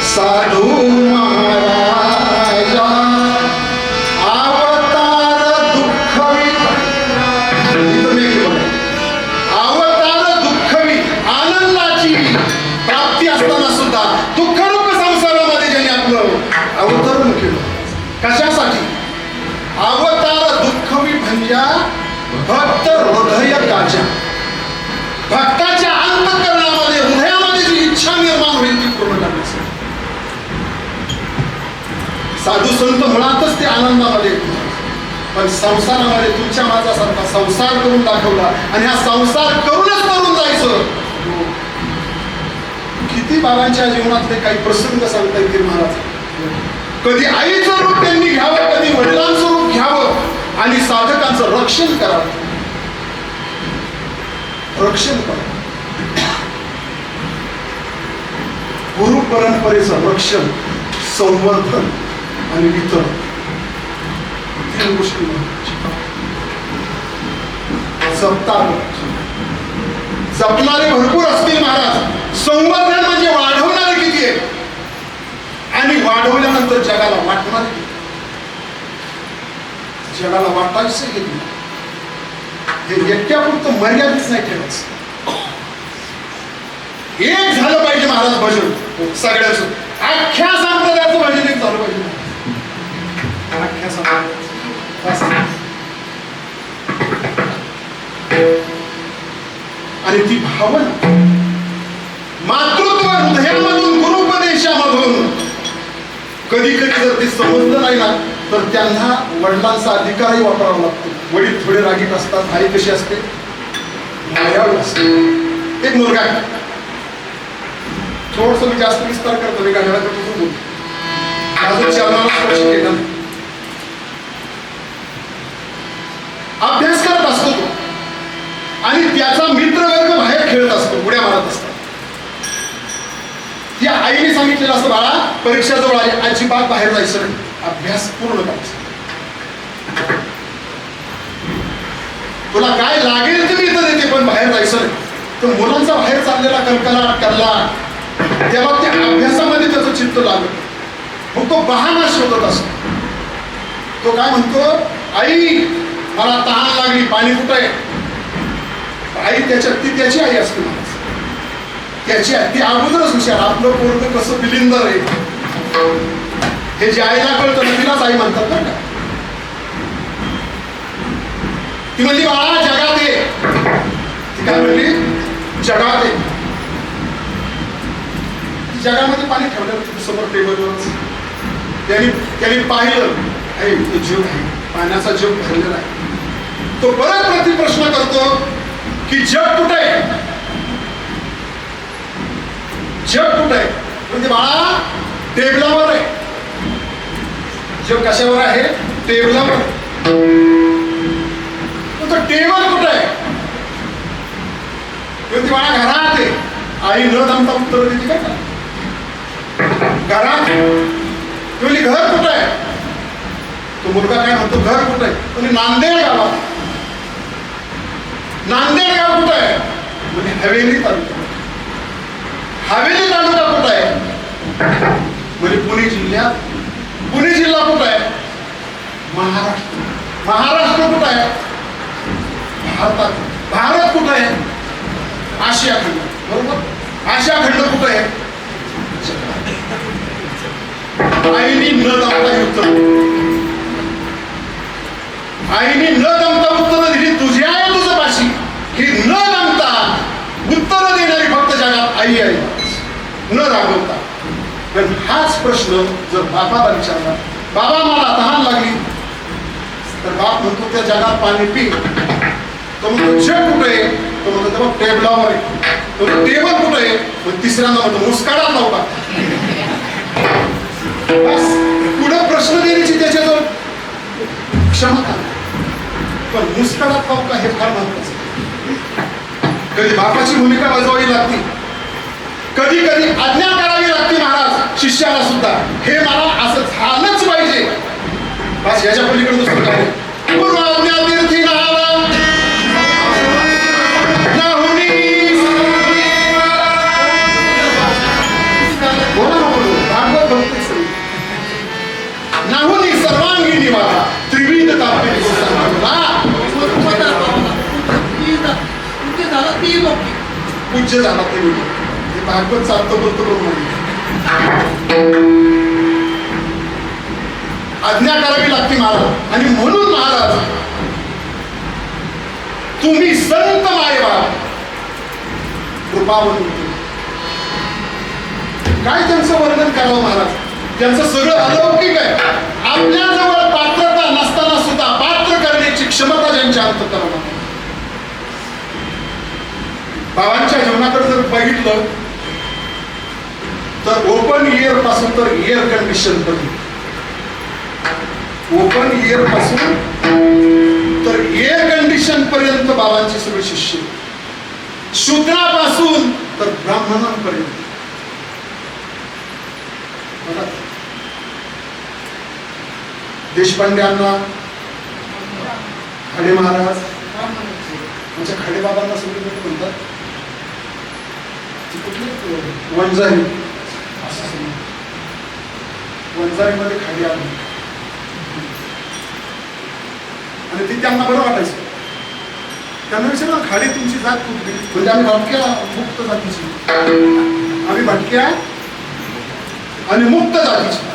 साधू महाराजा अवतार दुःखवी अवतार दुःखवी आनंदाची प्राप्ती असताना सुद्धा दुःखरूप संसारामध्ये ज्याने आपलं अवतरण केलं. कशासाठी? अवतार दुःखवी म्हणजे भक्त हृदय काजा, भक्ताच्या अंतःकरणामध्ये हृदयामध्ये जी इच्छा निर्माण होईल ती पूर्ण करण्यासाठी. साधू संत मुळातच ते आनंदामध्ये येतात, पण संसारामध्ये तुमच्या माझ्यासारखा संसार करून दाखवला आणि हा संसार करूनच करून जायचं. किती बाबांच्या जीवनातले काही प्रसंग सांगता येतील महाराज. कधी आईचं रूप त्यांनी घ्यावं, कधी वडिलांचं रूप घ्यावं आणि साधकांचं रक्षण करावं. रक्षण करा. गुरु परंपरेचं रक्षण, संवर्धन आणि वितरण, तीन गोष्टी जपणारे भरपूर असतील महाराज. संवर्धन म्हणजे वाढवणारे किती आहे आणि वाढवल्यानंतर जगाला वाटणारे किती. जगाला वाटायचं किती हे एकट्यापुरतं मर्यादित नाही ठेवायचं. एक झालं पाहिजे महाराज भजन सगळ्याचं. अख्ख्या संप्रदायाचं भजन एक झालं पाहिजे. अख्ख्या संप्रदायाचं. आणि ती भावना मातृत्व हृदयामधून गुरुपदेशामधून कधी कधी जर ते समजलं नाही ना तर त्यांना वडिलांचा अधिकारही वापरावा लागतो. वडील थोडे रागीट असतात, आई कशी असते मायाळू असते. एक मुलगा आहे, थोडस मी जास्त विस्तार करतो, मी गाण्याला करतो बोलतो. अजून चरणाला स्पर्श केला अभ्यास करत असतो तो आणि त्याचा मित्रवर्ग बाहेर खेळत असतो, उड्या मारत असतात. आईने सांगितलेलं असं, बाळा परीक्षा जवळ आली, अजिबात बाहेर जायचं नाही, अभ्यास पूर्ण करायचा. तुला काय लागेल ते मी इथं देते, पण बाहेर जायचं नाही. तर मुलांचा बाहेर चाललेला कलकलाट करला, तेव्हा त्या अभ्यासामध्ये त्याचं चित्त लागत. मग तो बहाणा शोधत असतो. तो काय म्हणतो, आई मला तहान लागली, पाणी कुठं आहे? आई ती त्याची आई असते मला, त्याची आई. ती अगोदरच हुशार, आपलं पोरगं कसं बिलिंदर आहे हे जे आईला कळतं ना, तिलाच आई म्हणतात बरं का. ती म्हणली, बाळा जगात ये. ती काय म्हणली, जगात ये. जगामध्ये पाणी ठेवलं समोर टेबलवरच. त्याने पाहिलं, अरे तो जीव आहे, पाण्याचा जीव भरलेला आहे. तो परत प्रतिप्रश्न करतो की जग कुठे आहे, जग कुठे आहे? म्हणजे बाळा टेबलावर आहे. जग कशावर आहे? टेबलावर. तो टेबल कुठे आहे? म्हणजे बाळा घरात आहे. आई न दमता उत्तर देते का? घरात. म्हणजे घर कुठं आहे? तो मुलगा काय म्हणतो, घर कुठं आहे? म्हणजे नांदेड गावात. नांदेड गाव कुठं आहे? म्हणजे हवेली तालुका. हवेली तालुका कुठं आहे? म्हणजे पुणे जिल्ह्यात. पुणे जिल्हा कुठं आहे? महाराष्ट्र. महाराष्ट्र कुठं आहे? भारतात. भारत कुठं आहे? आशिया खंड. बरोबर. आशिया खंड कुठं आहे? आईनी न दमता उत्तर, आईनी न दमता उत्तर दिली. तुझी आहे तुझं पाशी, ही न दमता उत्तर देणारी फक्त जगात आई आहे, न रागवता. पण हाच प्रश्न जर बापाला विचारला, बाबा मला तहान लागली, तर बाप म्हणतो त्या जगात पाणी पी. तो म्हणतो जग कुठे आहे? तो म्हणतो तेव्हा टेबलावर आहे. तो टेबल कुठे आहे? मग तिसऱ्यांदा म्हणतो मुस्काडात नव्हता. बस पुढे प्रश्न देण्याची त्याच्याजवळ क्षमता. पण मुस्काडात पाहू का हे फार महत्वाचं. कधी बापाची भूमिका बजावावी लागते, कधी कधी आज्ञा करावी लागते महाराज शिष्याला सुद्धा. हे मला असं झालंच पाहिजे, बस याच्या पलीकडे दुसरं काय. पूर्व आज्ञा तीर्थी नावा नाहुनी सर्वांगीणी वाटा त्रिविध तापे पूज्य झाला ते भागवत चालतो बोलतो बरोबर. आज्ञा करावी लागते महाराज. आणि म्हणून महाराज तुम्ही संत मायबाप कृपावंत. काय त्यांचं वर्णन करावं महाराज. त्यांचं सगळं अलौकिक आहे. आपल्याजवळ पात्रता नसताना सुद्धा पात्र करण्याची क्षमता ज्यांच्या अंतःकरणात. बाबांच्या जीवनाकडे जर बघितलं तर ओपन एअर पासून तर एअर कंडिशन पर्यंत, ओपन एअर पासून तर एअर कंडिशन पर्यंत बाबांचे सगळे शिष्य, शूद्रापासून तर ब्राह्मणांपर्यंत. देशपांड्यांना खाडे महाराज, आमच्या खाडे बाबांना सगळे लोक म्हणतात वंजारी. वंजारीमध्ये खाडी आली आणि ती त्यांना बरं वाटायचं. त्यांना विचारलं खाडी तुमची जात कुठली? म्हणजे आम्ही भटक्या मुक्त जातीची, आम्ही भटक्या आणि मुक्त जातीची.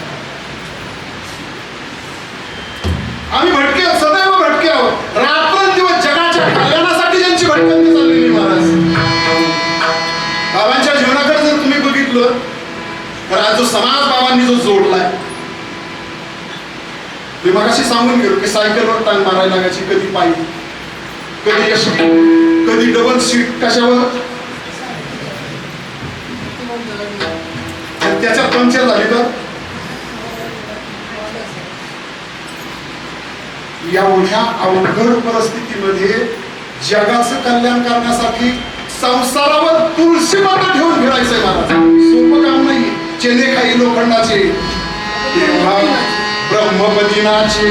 आम्ही भटके, सदैव भटके आहोत. रात्रंदिवस जगाच्या कल्याणासाठी ज्यांची भटकंती चाललेली महाराज. बाबांच्या जीवनाकडे जर तुम्ही बघितलं तर आज जो समाज बाबांनी जो जोडलाय, मी मगाशी सांगून गेलो की सायकलवर टांग मारायला लागायची, कधी पायी, कधी एसटी, कधी डबल सीट. कशावर? त्याच्यात पंक्चर झाली तर एवढ्या अवघड परिस्थितीमध्ये जगाचं कल्याण करण्यासाठी संसारावर तुळशीपत्र ठेवून फिरायचंय महाराज. सोपं काम नाहीये. चेनेखाई लोखंडाचे, तेव्हा ब्रह्मपदिनाचे,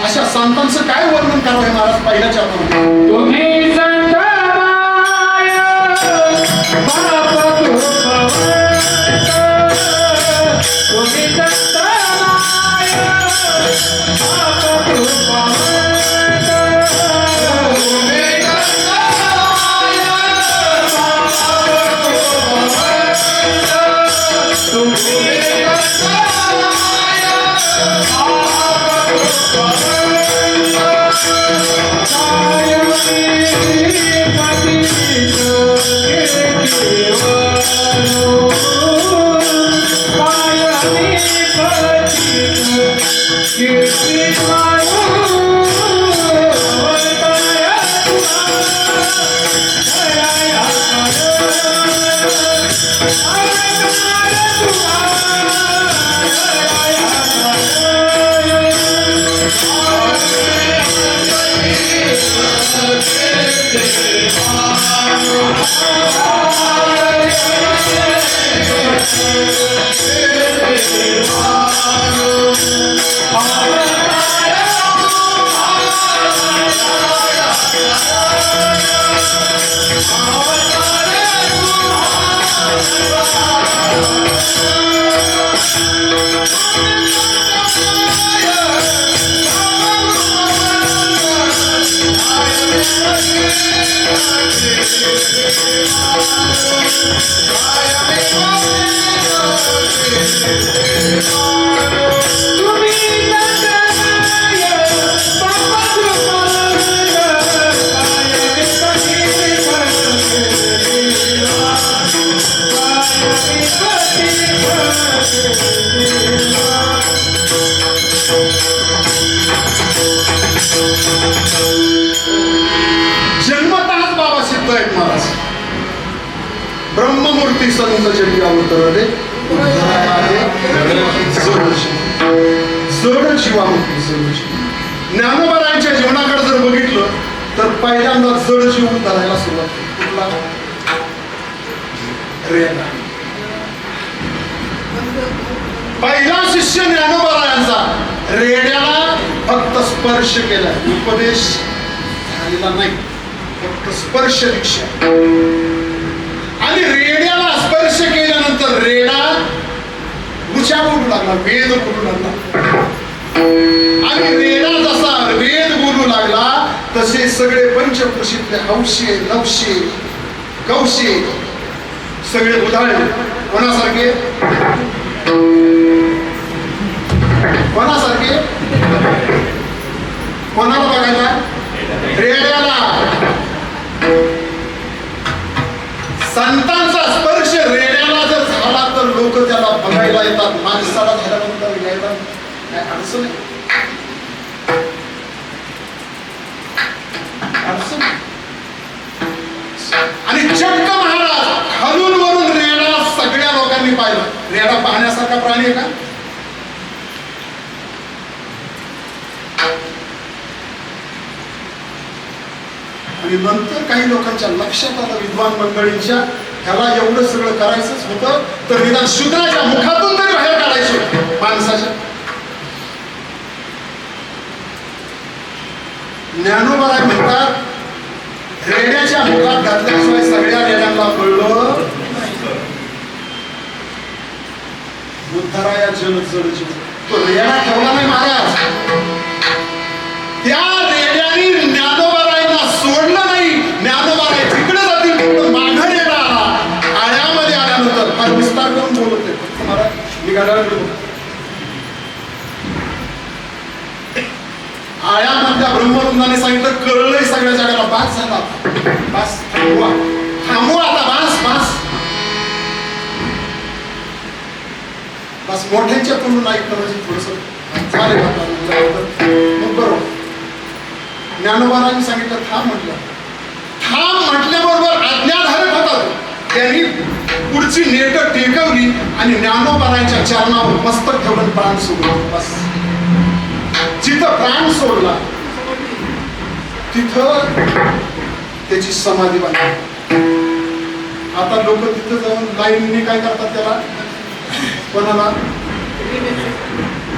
अशा संतांचं काय वर्णन करावं हे महाराज पहिल्या चरणामध्ये. तुम्ही संत माय बाप कृपवंत, तुम्ही संत माय बाप कृपवंत, जन्मतःच बाबा सिद्ध आहेत महाराज. ब्रह्ममूर्ती संत जगी अवतरले, जड जीवामूर्ती संत. ज्ञानोबारायांच्या जीवनाकडे जर बघितलं तर पहिल्यांदा जड जीव धरायला सुरुवात केली. कुठला? रेडा. पहिला शिष्य ज्ञानोबारायांचा रेड्याला फक्त स्पर्श केला, उपदेश झालेला नाही, फक्त स्पर्श दीक्षा. आणि रेड्याला स्पर्श केल्यानंतर रेडा उचा बोलू लागला, वेद बोलू लागला. आणि रेडा जसा वेद बोलू लागला तसे सगळे पंचकृषीतले हौशे, नवशे, कौशे सगळे उदाहरण कोणासारखे? कोणासारखे? कोणाला बघायला? रेड्याला. संतांचा स्पर्श रेड्याला जर झाला तर लोक त्याला बघायला येतात. माणसाला झाल्यानंतर घ्यायला काय अडचण आहे? अडचण. आणि चक्क महाराज खालून वरून रेडा सगळ्या लोकांनी पाहिला. रेडा पाहण्यासारखा प्राणी आहे का? आणि नंतर काही लोकांच्या लक्षात आलं, विद्वान मंडळींच्या, ह्याला एवढं सगळं करायचंच होतं तर निदान शूद्राच्या मुखातून तरी बाहेर काढायचे माणसाच्या. ज्ञानोबा म्हणतात रेड्याच्या मुखात घातल्याशिवाय सगळ्या रेड्यांना कळलं. बुद्धराया जलद तो रेडा ठेवला नाही महाराज. त्या रेड्याने ज्ञानोबारायांना सोडलं नाही. ज्ञानोबाराय तिकडे जातील तिकडे माघार रेडा आला. आळ्यामध्ये आल्यानंतर फार विस्तार करून बोलत आहे. फक्त महाराज मी गाड्यावर आळ्यामधल्या ब्रह्मवृंदाने सांगितलं, कळलंय सगळ्या जगाला, बास झाला, बास, थांबवा आता, बास बास बस. मोठ्यांच्या तोंडून ऐकलं म्हणजे थोडस चालेल. मग बरोबर ज्ञानोबारांनी सांगितलं थांब म्हटलं. थांब म्हटल्याबरोबर आज्ञाधारक होतात. त्यांनी पुढची नेट टेकवली आणि ज्ञानोबारांच्या चरणावर मस्तक ठेवून प्राण सोडला. बस. जिथं प्राण सोडला तिथं त्याची समाधी बांधली. आता लोक तिथं जाऊन लाईनने काय करतात, त्याला कोणाला?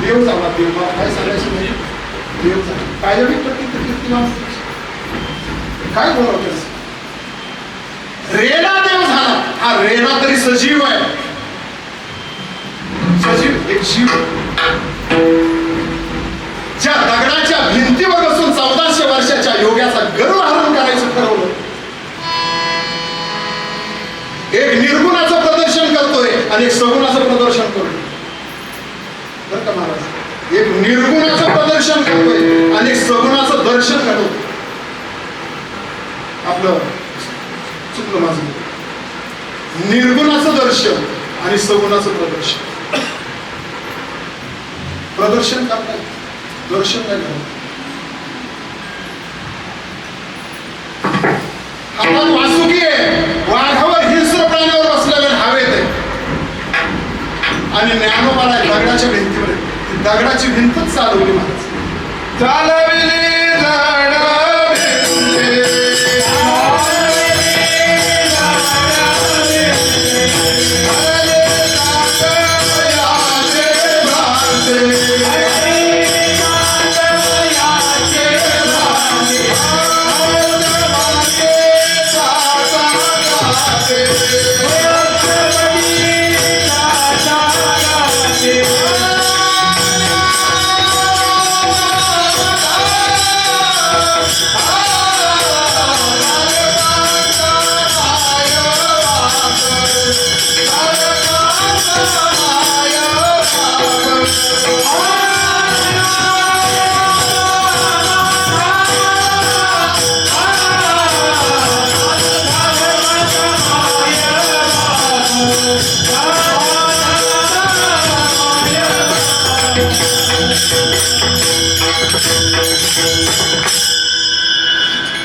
देव झाला. देव मला काय सांगायचं नाही. देव झाला. काय जरी कीर्तिमान काय बोलावं? रेडा देव झाला. हा रेडा तरी सजीव आहे. सजीव एक जीव. ज्या दगडाच्या भिंतीवर बसून 1400 वर्षाच्या योग्याचा गर्वहरण करायचं ठरवलं, एक निर्गुणाचं प्रदर्शन करतोय आणि एक सगुणाचं प्रदर्शन करतोय. बरं का महाराज? एक निर्गुणाचं प्रदर्शन करतोय आणि एक सगुणाचं दर्शन घडवतोय. आपलं चुकलं माझं. निर्गुणाचं दर्शन आणि सगुणाचं प्रदर्शन. प्रदर्शन करताय, दर्शन नाही करत. हातात वासुकी आहे, वाघावर हिंस्र प्राण्यावर बसलेले हवेत आहे. आणि ज्ञानोबाला दगडाच्या भिंतीवर आहे. दगडाची भिंतच चालवली महाराज. चालविली झाड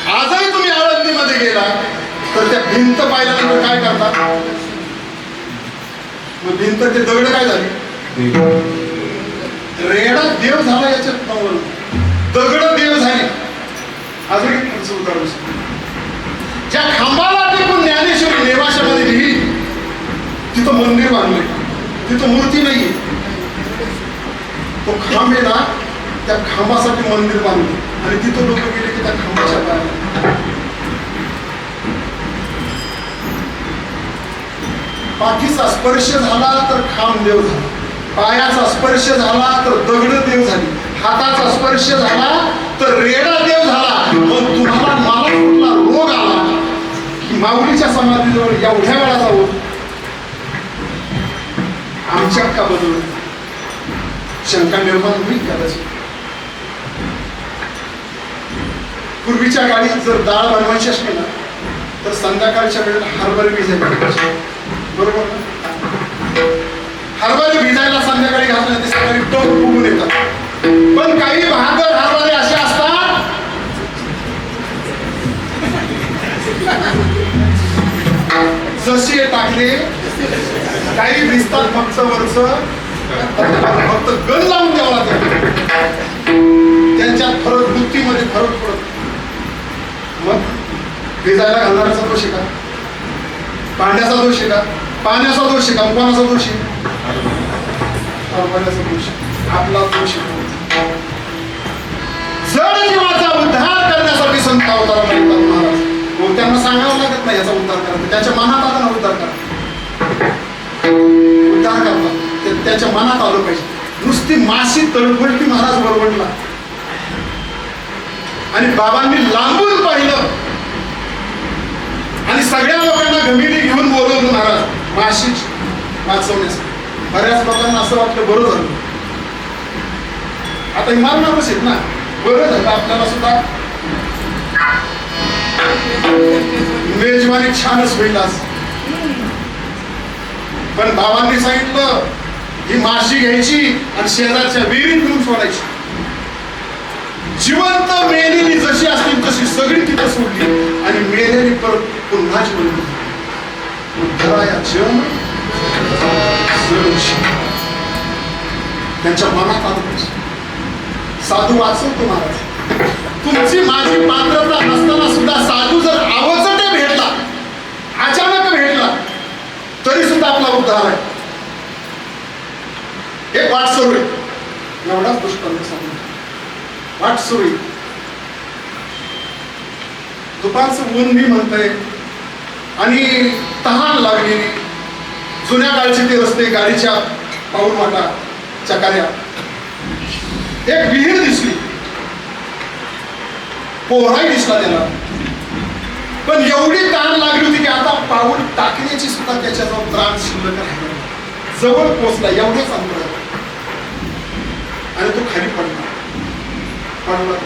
आजही तुम्ही आळंदीमध्ये गेला तर त्या भिंत पाहिल्यानंतर काय करता? मग भिंत ते दगड काय झाली? रेडा देव झाला याच्यात नवल. दगड देव झाली. अजून एक पुढचं उदाहरण. ज्या खांबाला टिकून ज्ञानेश्वरी नेवाशामध्ये लिहिली, तिथं मंदिर बांधले, तिथं मूर्ती नाहीये. तो खांब आहे ना, त्या खांबासाठी मंदिर बांधले आणि तिथं लोक गेले की त्या खांबाच्या पायाला. पाठीचा स्पर्श झाला तर खांब देव झाला. पायाचा स्पर्श झाला तर दगड देव झाली. हाताचा स्पर्श झाला तर रेडा देव झाला. मग तुम्हाला मला कुठला रोग आला की माऊलीच्या समाधीजवळ एवढ्या वेळा जाऊ? आमच्यात का बदल? शंका निर्माण होईल कदाचित. पूर्वीच्या काळी जर डाळ बनवायची असली ना तर संध्याकाळच्या वेळेला हरभरे भिजायचे. बरोबर ना? हरभरे भिजायला संध्याकाळी घातले ते सकाळी टोक फुगून येतात. पण काही बहादर हरभरे असे असतात जसे टाकले काही भिजतात फक्त वरच, फक्त गण लावून द्यावा लागेल. त्यांच्यात फरक, बुद्धीमध्ये फरक पडत. मग भिजायला घालणाऱ्याचा दोष आहे का? पाण्याचा दोष आहे का? पाण्याचा दोष आहे का? कोणाचा दोष आहे? हरभऱ्याचा दोष आहे. आपला दोष आहे. जड जीवाचा उद्धार करण्यासाठी संत अवतार मिळतात महाराज. त्यांना सांगावं लागत नाही याचा उद्धार करा. त्याच्या मनात आला ना उद्धार करा. उद्धार करतात त्याच्या मनात आलं पाहिजे. नुसती माशी तळपडली महाराज बरोबरला आणि बाबांनी लांबून पाहिलं आणि सगळ्या लोकांना गमिनी घेऊन बोलवलं महाराज माशी वाचवण्यासाठी. बऱ्याच लोकांना असं वाटलं बरं झालं, आता हे मारणारच आहेत ना, बरं झालं आपल्याला सुद्धा मेजवानी छानच होईल आज. पण बाबांनी सांगितलं ही माशी घ्यायची आणि शेजारच्या विहिरीत घेऊन सोडायची. जिवंत मेलेली जशी असतील तशी सगळी तिथं सोडली आणि मेलेली परत पुन्हा जिवंत. त्यांच्या मनात आलं साधू वाचवतो महाराज. तुमची माझी पात्रता नसताना सुद्धा साधू जर अवचटे भेटला, अचानक भेटला, तरी सुद्धा आपला उद्धार आहे. एक वाट सुरू आहे. एवढाच दृष्टांत सांगतो. वाट सुरू आहे. दुपारचं ऊन मी म्हणतंय आणि तहान लागलेली. जुन्या काळचे ते रस्ते, गाडीच्या पाऊल वाटा, चकाऱ्या. एक विहीर दिसली, पोहराही दिसला त्याला. पण एवढी ताण लागली होती की आता पाऊल टाकण्याची सुद्धा त्याच्याजवळ त्राण शिल्लक राहिला. जवळ पोचला एवढ्याच अंतरावर आणि तो खाली पडला.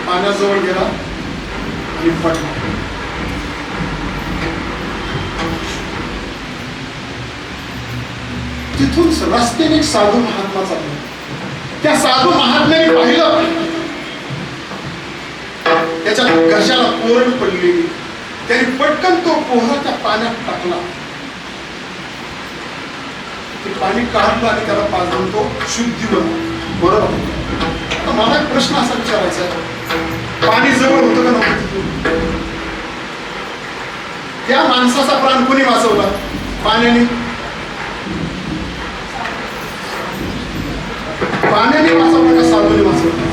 पाण्याजवळ गेला आणि पडला. तिथून रस्त्याने एक साधू महात्मा चालला. त्या साधू महात्म्याने पाहिलं त्याच्या घशाला कोरड पडलेली. त्याने पटकन तो पोहरा त्या पाण्यात टाकला. ते पाणी काढलं आणि त्याला पाजून तो शुद्धी बनला. बरोबर. आता मला एक प्रश्न असा विचारायचा आहे, पाणी जवळ होतं का नव्हतं? त्या माणसाचा प्राण कोणी वाचवला? पाण्याने. पाण्याने वाचवला का साधूने वाचवला?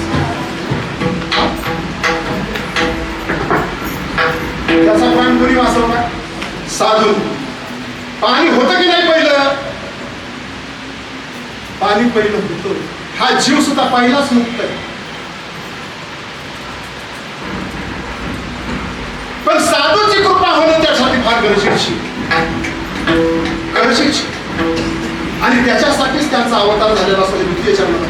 त्याचा प्राण कोणी वाचवला? साधू. पाणी होतं की नाही पहिलं? पाणी पहिलं होतं. हा जीव सुद्धा पहिलाच मुक्त आहे. पण साधूची कृपा होणं त्यासाठी फार गरजेची. आणि त्याच्यासाठीच त्यांचा अवतार झालेला असतो द्वितीय चरणात.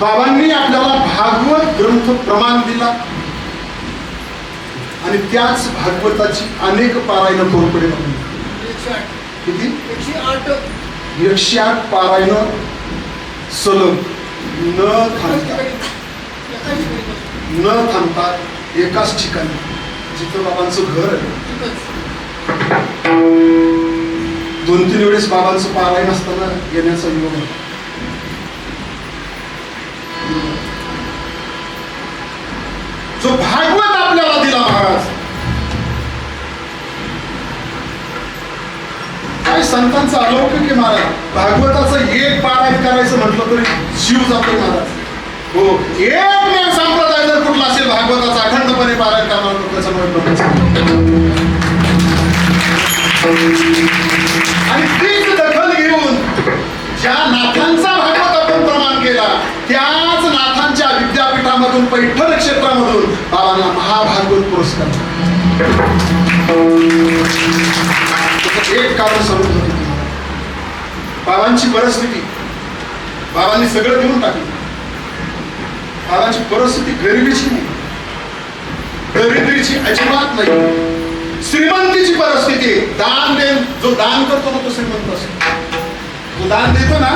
बाबांनी आपल्याला भागवत ग्रंथ प्रमाण दिला आणि त्याच भागवताची अनेक पारायण करून पुढे किती 108 पारायण सलग न थांबता एकाच ठिकाणी जिथं बाबांचं घर आहे. 2-3 वेळेस बाबांचं पारायण असताना येण्याचा योग आहे. जो भागवत आपल्याला दिला महाराज, काय संतांचं अलौकिक आहे महाराज. भागवताचं एक पारायण करायचं म्हटलं तरी जीव जातो महाराज. हो, एक संप्रदाय जर कुठला असेल भागवताचा अखंडपणे पारायण करणार त्याच्यामुळे. आणि तीच दखल घेऊन ज्या नाथांचा भागवत आपण प्रमाण केला त्याच नाथांच्या विद्यापीठामधून पैठण क्षेत्रामधून बाबांना महाभागवत पुरस्कार. एक कारण सांगत होते बाबांची परिस्थिती. बाबांनी सगळं देऊन टाकलं. बाबांची परिस्थिती गरिबीची नाही, दरिद्रीची अजिबात नाही, श्रीमंतीची परिस्थिती. दान देन जो दान करतो ना तो श्रीमंत असतो. जो दान देतो ना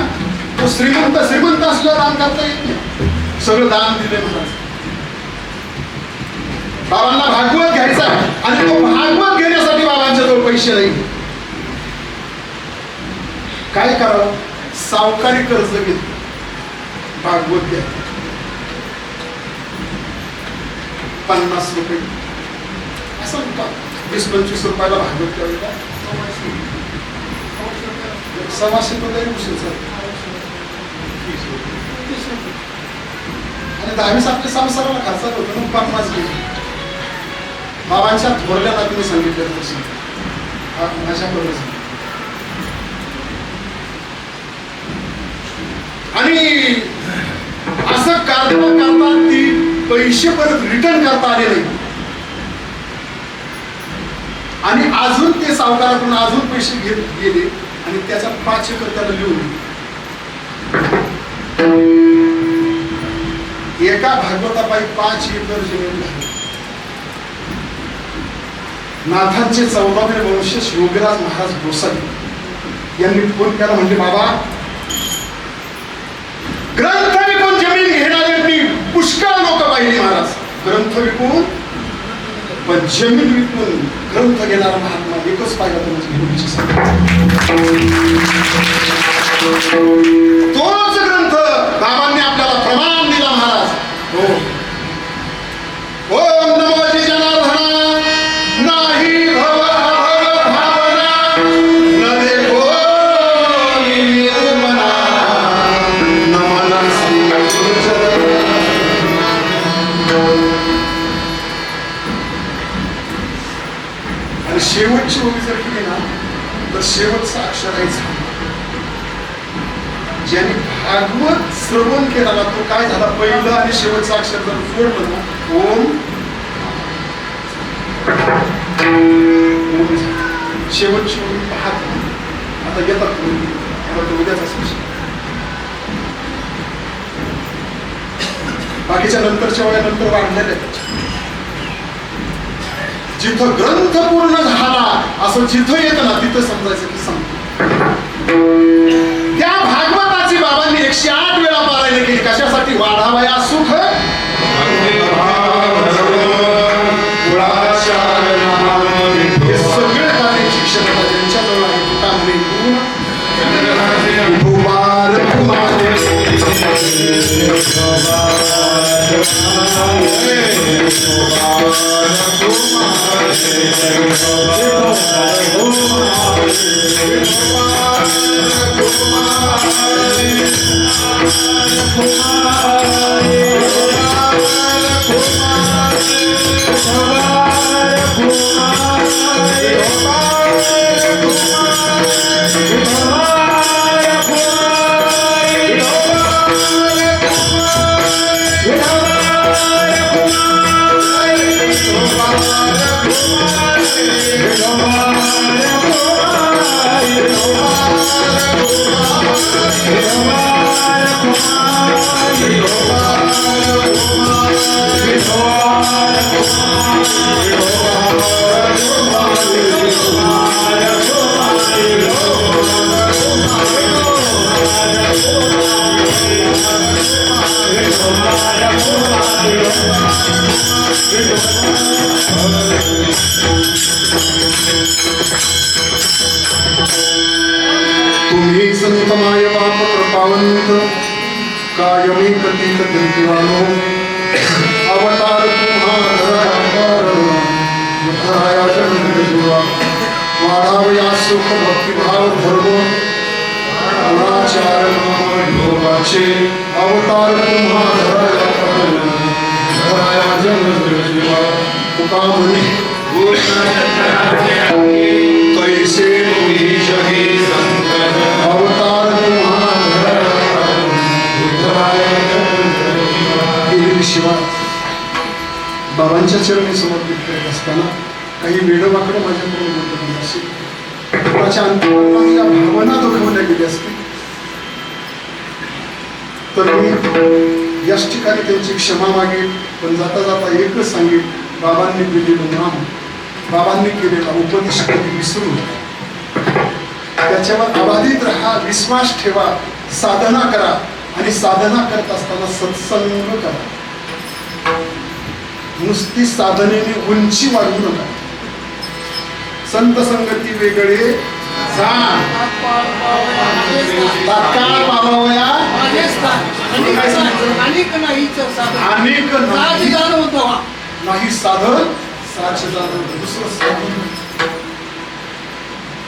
तो श्रीमंत असल्यावर दान करता येत नाही. सगळं दान दिले महाराज. बाबांना भागवत घ्यायचा आणि तो भागवत घेण्यासाठी बाबांच्या जवळ पैसे नाही. काय करावं? सावकारी कर्ज घेतलं, भागवत द्या 50 रुपये, असं का 20-25 रुपयाला भागवत द्यावी का? 100 रुपये आणि 10 आपल्या संसाराला खर्चात होतं मग 50 गेली. बाबांच्या थोरल्या नातीने सांगितलं तसं माझ्या बरोबर. आणि असं करता करता ती पैसे परत रिटर्न करता आले नाही आणि अजून ते सावकाराकडून अजून पैसे घेत गेले आणि त्याचा 5 एकर त्याला लिहून एका भागवतापायी 5 एकर जमीन झाली. नाथांचे 14वे वंशज योगीराज महाराज गोसावी यांनी फोन केला, म्हणजे बाबा ग्रंथ विकून जमीन घेणाऱ्यांनी पुष्कळ लोक पाहिली महाराज. ग्रंथ विकून पण जमीन विकून ग्रंथ घेणारा महात्मा एकच पाहिला तो तोच ग्रंथ बाबांनी आपल्याला प्रमाण दिला महाराज. हो ओम नमो श्री जनार्दना नाही भव अभव भावना न देखो निर्मना नमन श्री आणि शेवटची ओवी जर केली ना तर शेवटचा अक्षर आहे झाला. ज्याने भागवत श्रवण केला ना तो काय झाला, पहिलं आणि शेवटचं अक्षर जर जोडलं ना ओम शेवटची ओवी पाहत आता येतात तो उद्याचा विषय. बाकीच्या नंतरच्या वयानंतर वाढलेल्या जिथं ग्रंथ पूर्ण झाला असं जिथं येतं ना तिथं समजायचं की संपतो. त्या भागवताची बाबांनी 108 वेळा पारायण केली. कशासाठी? वाढावया सुख हे सगळे कार्य शिक्षण त्यांच्याजवळ आहे. कुटामध्ये तुम्ही संत माय बाप कृपावंत कायमी पतित दंतिवानो अवतार तुम्हारा जन्म वाढावया सुख भक्तिभाव धर्म गुणाचार योगाचे अवतार तुम्हारा तुका म्हणे कैसे अवतार शिवाय बाबांच्या चरणी समर्पित करत असताना काही वेडवाकडे माझ्याकडून बोलत असेल, माझ्या अंतरात्म्याच्या भावना दुखवल्या गेल्या असतील तर मी याच ठिकाणी त्यांची क्षमा मागेल. पण जाता जाता एकच सांगेल, बाबांनी दिलेलं नाम, बाबांनी केलेला उपदेश कधी विसरू नका. त्याच्यावर अबाधित राहा, विश्वास ठेवा, साधना करा आणि साधना करत असताना सत्संग करा. नुसती साधनेने उंची वाढवू नका. संत संगती वेगळे, तात्काळ पावावया अनेक नाही अनेक नाही जाणवतो नाही साधन साक्ष जाणवत दुसरं साधन.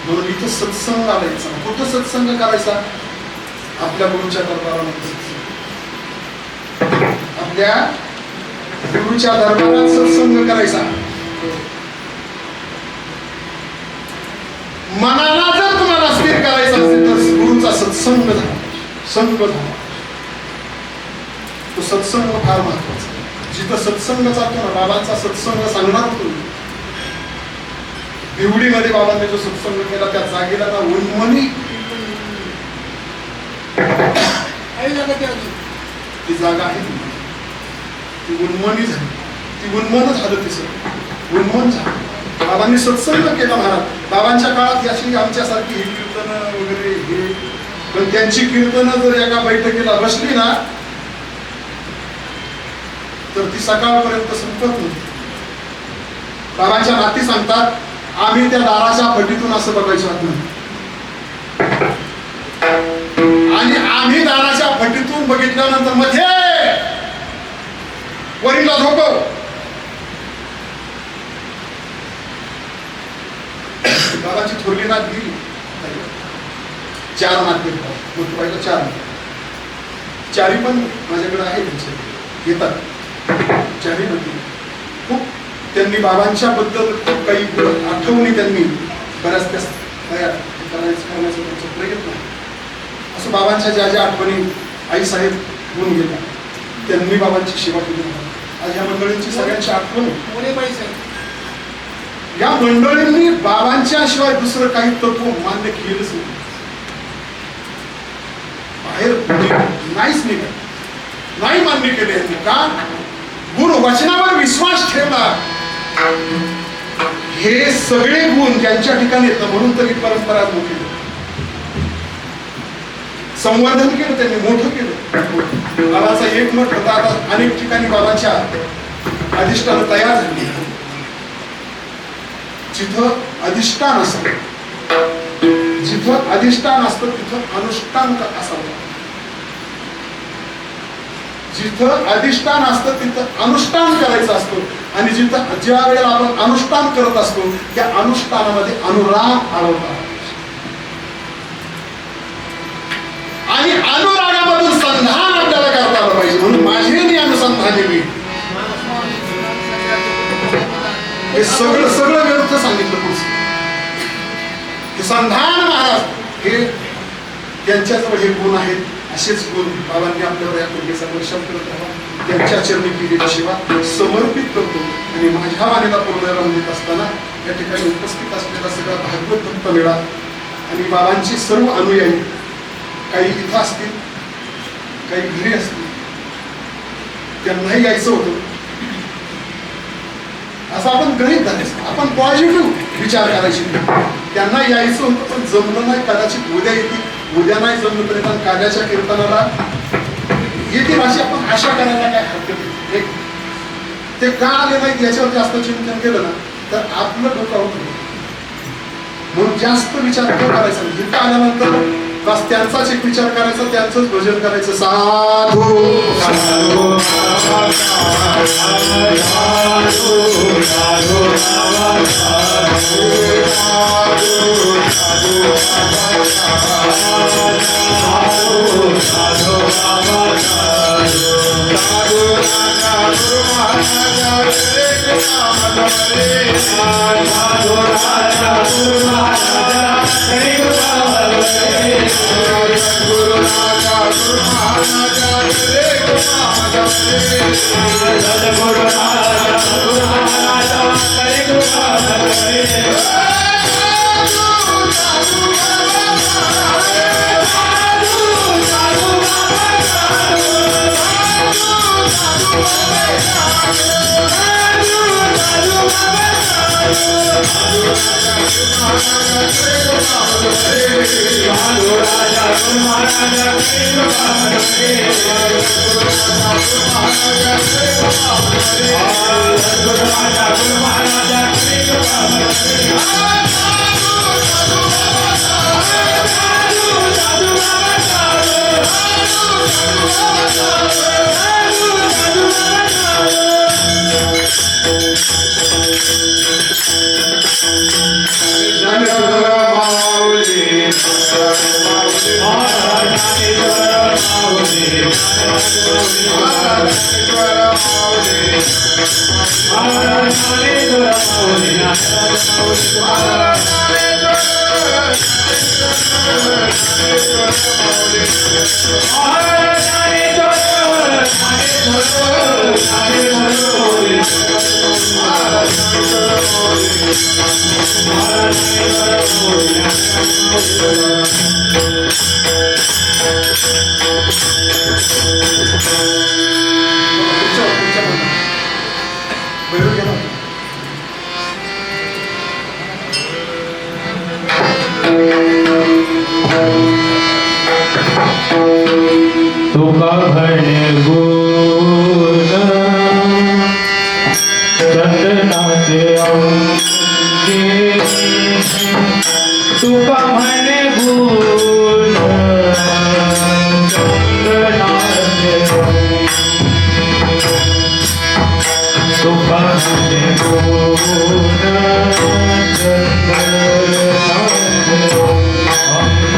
म्हणून इथं सत्संग आलायचा. कुठं सत्संग करायचा? आपल्या गुरुच्या दरबारामध्ये सत्संग, आपल्या गुरुच्या दरबारात सत्संग करायचा. मनाला जर तुम्हाला स्थिर करायचं असेल तर गुरुचा सत्संग झाला, संग झाला. तो सत्संग फार महत्वाचा. जिथं सत्संग चालतो ना, बाबांचा सत्संग सांगणार होतो. बिवडीमध्ये बाबांनी जो सत्संग केला त्या जागेला ना उन्मनी ती जागा आहे, ती उन्मनी झाली, ती उन्मन झालं, ती सगळं उन्मन झालं. बाबांनी सत्संग केला महाराज. बाबांच्या काळात अशी आमच्यासारखी ही कीर्तन वगैरे हे, पण त्यांची कीर्तनं जर एका बैठकीला बसली ना तर ती सकाळपर्यंत संपत नव्हती. बाबांच्या नाती सांगतात, आम्ही त्या दाराच्या फटीतून असं बघायचो आतून, आणि आम्ही दाराच्या फटीतून बघितल्यानंतर मध्ये वरीला झोपव. बाबाची थोरली नात गेली, 4 नाते मोठं 4, चारी पण माझ्याकडे आहे, त्यांचे येतात 4 नाते. खूप त्यांनी बाबांच्या बद्दल खूप काही आठवणी त्यांनी बऱ्याच त्या तयार करण्याचा त्यांचा प्रयत्न आहे. असं बाबांच्या ज्या ज्या आठवणी आईसाहेब होऊन गेल्या, त्यांनी बाबांची सेवा केली. आज या मंडळींची सगळ्यांची आठवण या मंडळींनी बाबांच्या शिवाय दुसरं काही तत्व मान्य केलंच नाही. बाहेर नाहीच निघत, नाही मान्य केले. का? गुरु वचनावर विश्वास ठेवला. हे सगळे गुण त्यांच्या ठिकाणी येतं, म्हणून तरी परंपरा मोठी संवर्धन केलं, त्यांनी मोठं केलं. बाबाचा एक मठ होता, आता अनेक ठिकाणी बाबाच्या अधिष्ठान तयार झाली. जिथं अधिष्ठान असतं, जिथं अधिष्ठान असतं तिथं अनुष्ठान असावं. जिथं अधिष्ठान असतं तिथं अनुष्ठान करायचं असतं. आणि जिथं ज्या वेळेला आपण अनुष्ठान करत असतो त्या अनुष्ठानामध्ये अनुराग आळवता, आणि अनुरागामधून संधान आपल्याला करता आलं पाहिजे. म्हणून माझे मी अनुसंधान मी हे सगळं विरुद्ध सांगितलं. संधान महाराज हे त्यांच्याजवळ हे गुण आहेत. असेच गुण बाबांनी आपल्यावर या पूर्वीचा वर्षाव करत राहा. त्यांच्या चरणी केलेली सेवा समर्पित करतो. आणि माझ्या वाणीला पूर्ण देत असताना या ठिकाणी उपस्थित असलेला सगळा भागवत भक्त मेळा आणि बाबांची सर्व अनुयायी, काही इथं असतील, काही घरी असतील, त्यांनाही यायचं होतं. असं आपण गणित झालं, आपण पॉझिटिव्ह विचार करायचे. त्यांना यायचं होतं पण जमलं नाही. कदाचित उद्या येतील, उद्या नाही जमलं तरी पण काल्याच्या कीर्तनाला येतील अशी आपण आशा करायला काय हरकत नाही. ते का आले नाहीत याच्यावर जास्त चिंतन केलं ना तर आपलं डोकं होतं. म्हणून जास्त विचार न करायचा. इथं आल्यानंतर बस त्यांचाच एक विचार करायचा, त्यांचंच भजन करायचं. साधू महाराज ज्ञानेश्वर माऊली तुका भणे गुण चंदनाचे अंगी तुका म्हणे गुण चंदनाचे तुका म्हणे गुण चंदनाचे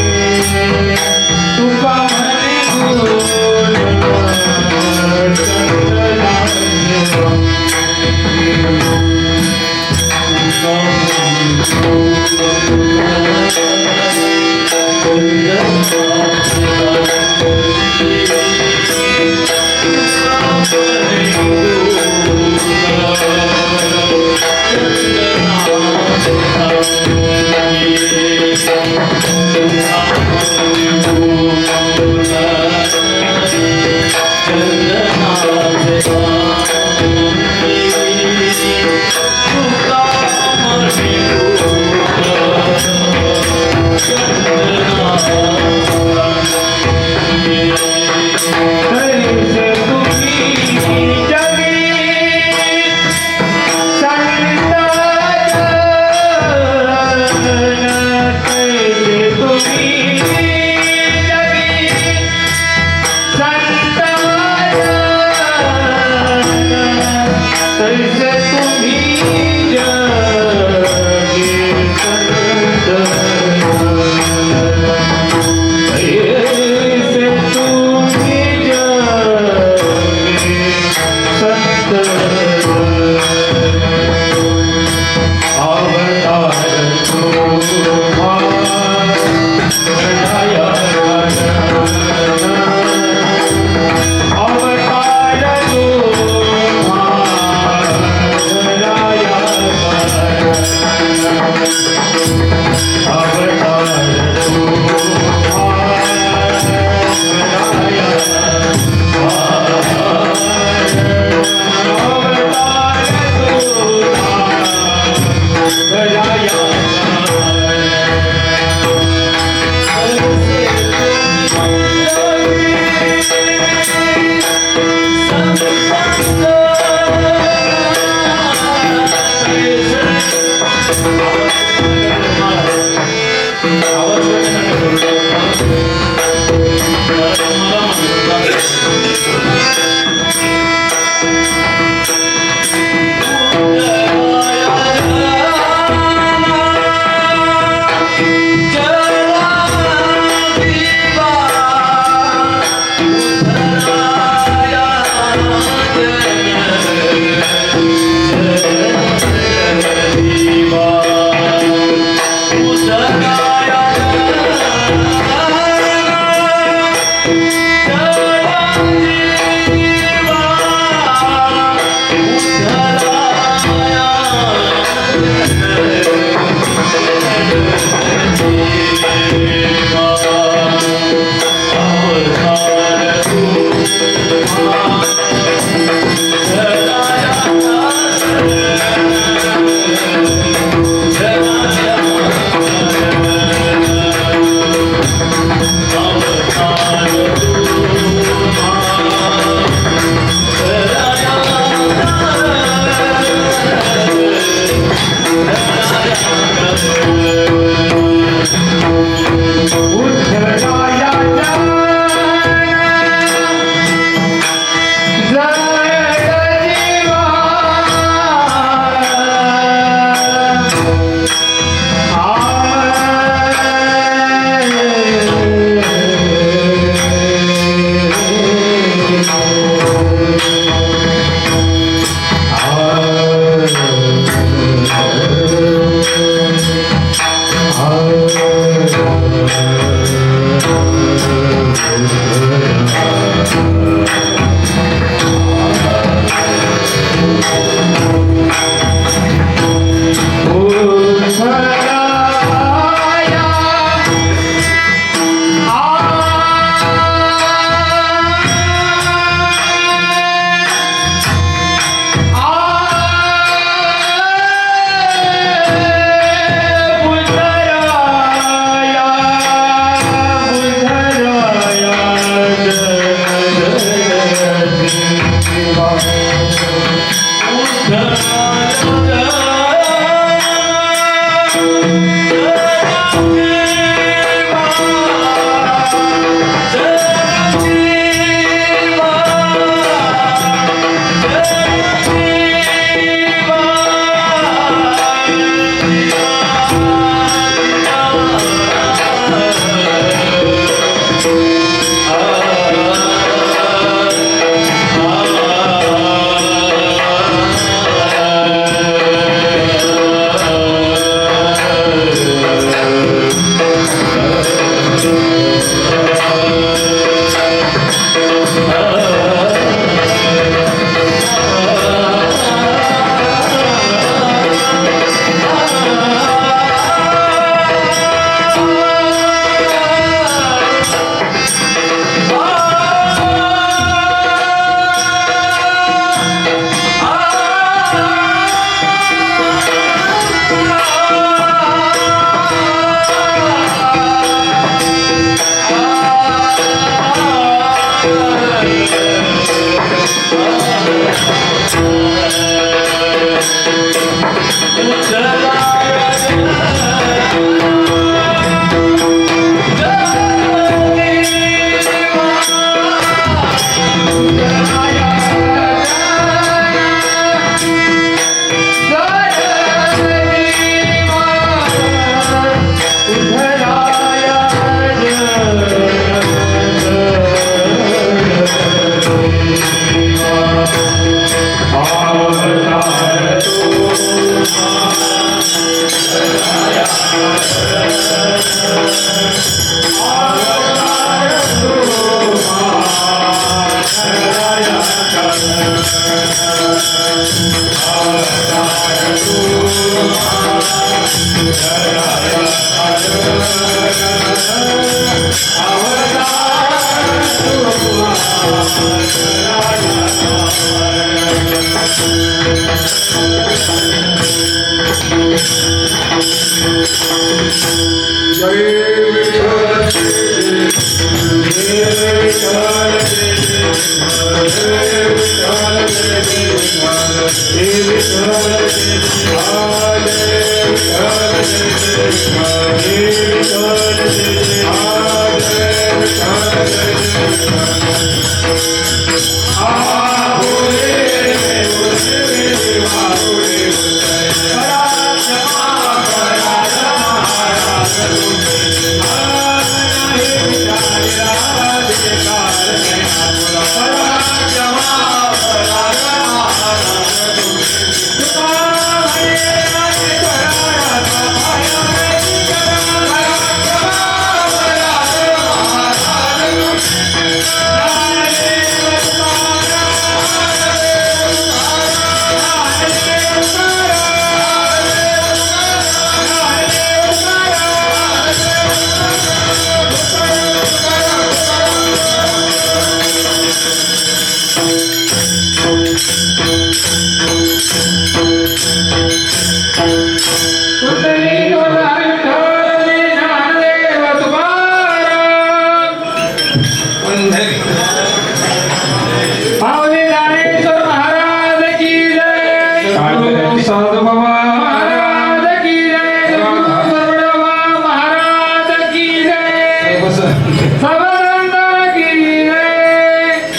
अंगी तुका म्हणे गुण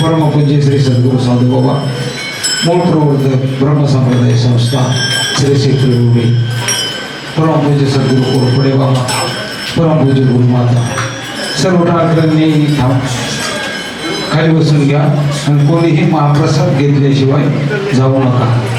परमपूज्य श्री सद्गुरु साधू बाबा मूळ प्रवर्तक ब्रह्मसंप्रदाय संस्था श्री शेखर परमपूज्य सद्गुरु कोरपडे बाबा परमपूज्य गुरुमाता सर्व ठाकरांनी खाली बसून घ्या आणि कोणीही महाप्रसाद घेतल्याशिवाय जाऊ नका.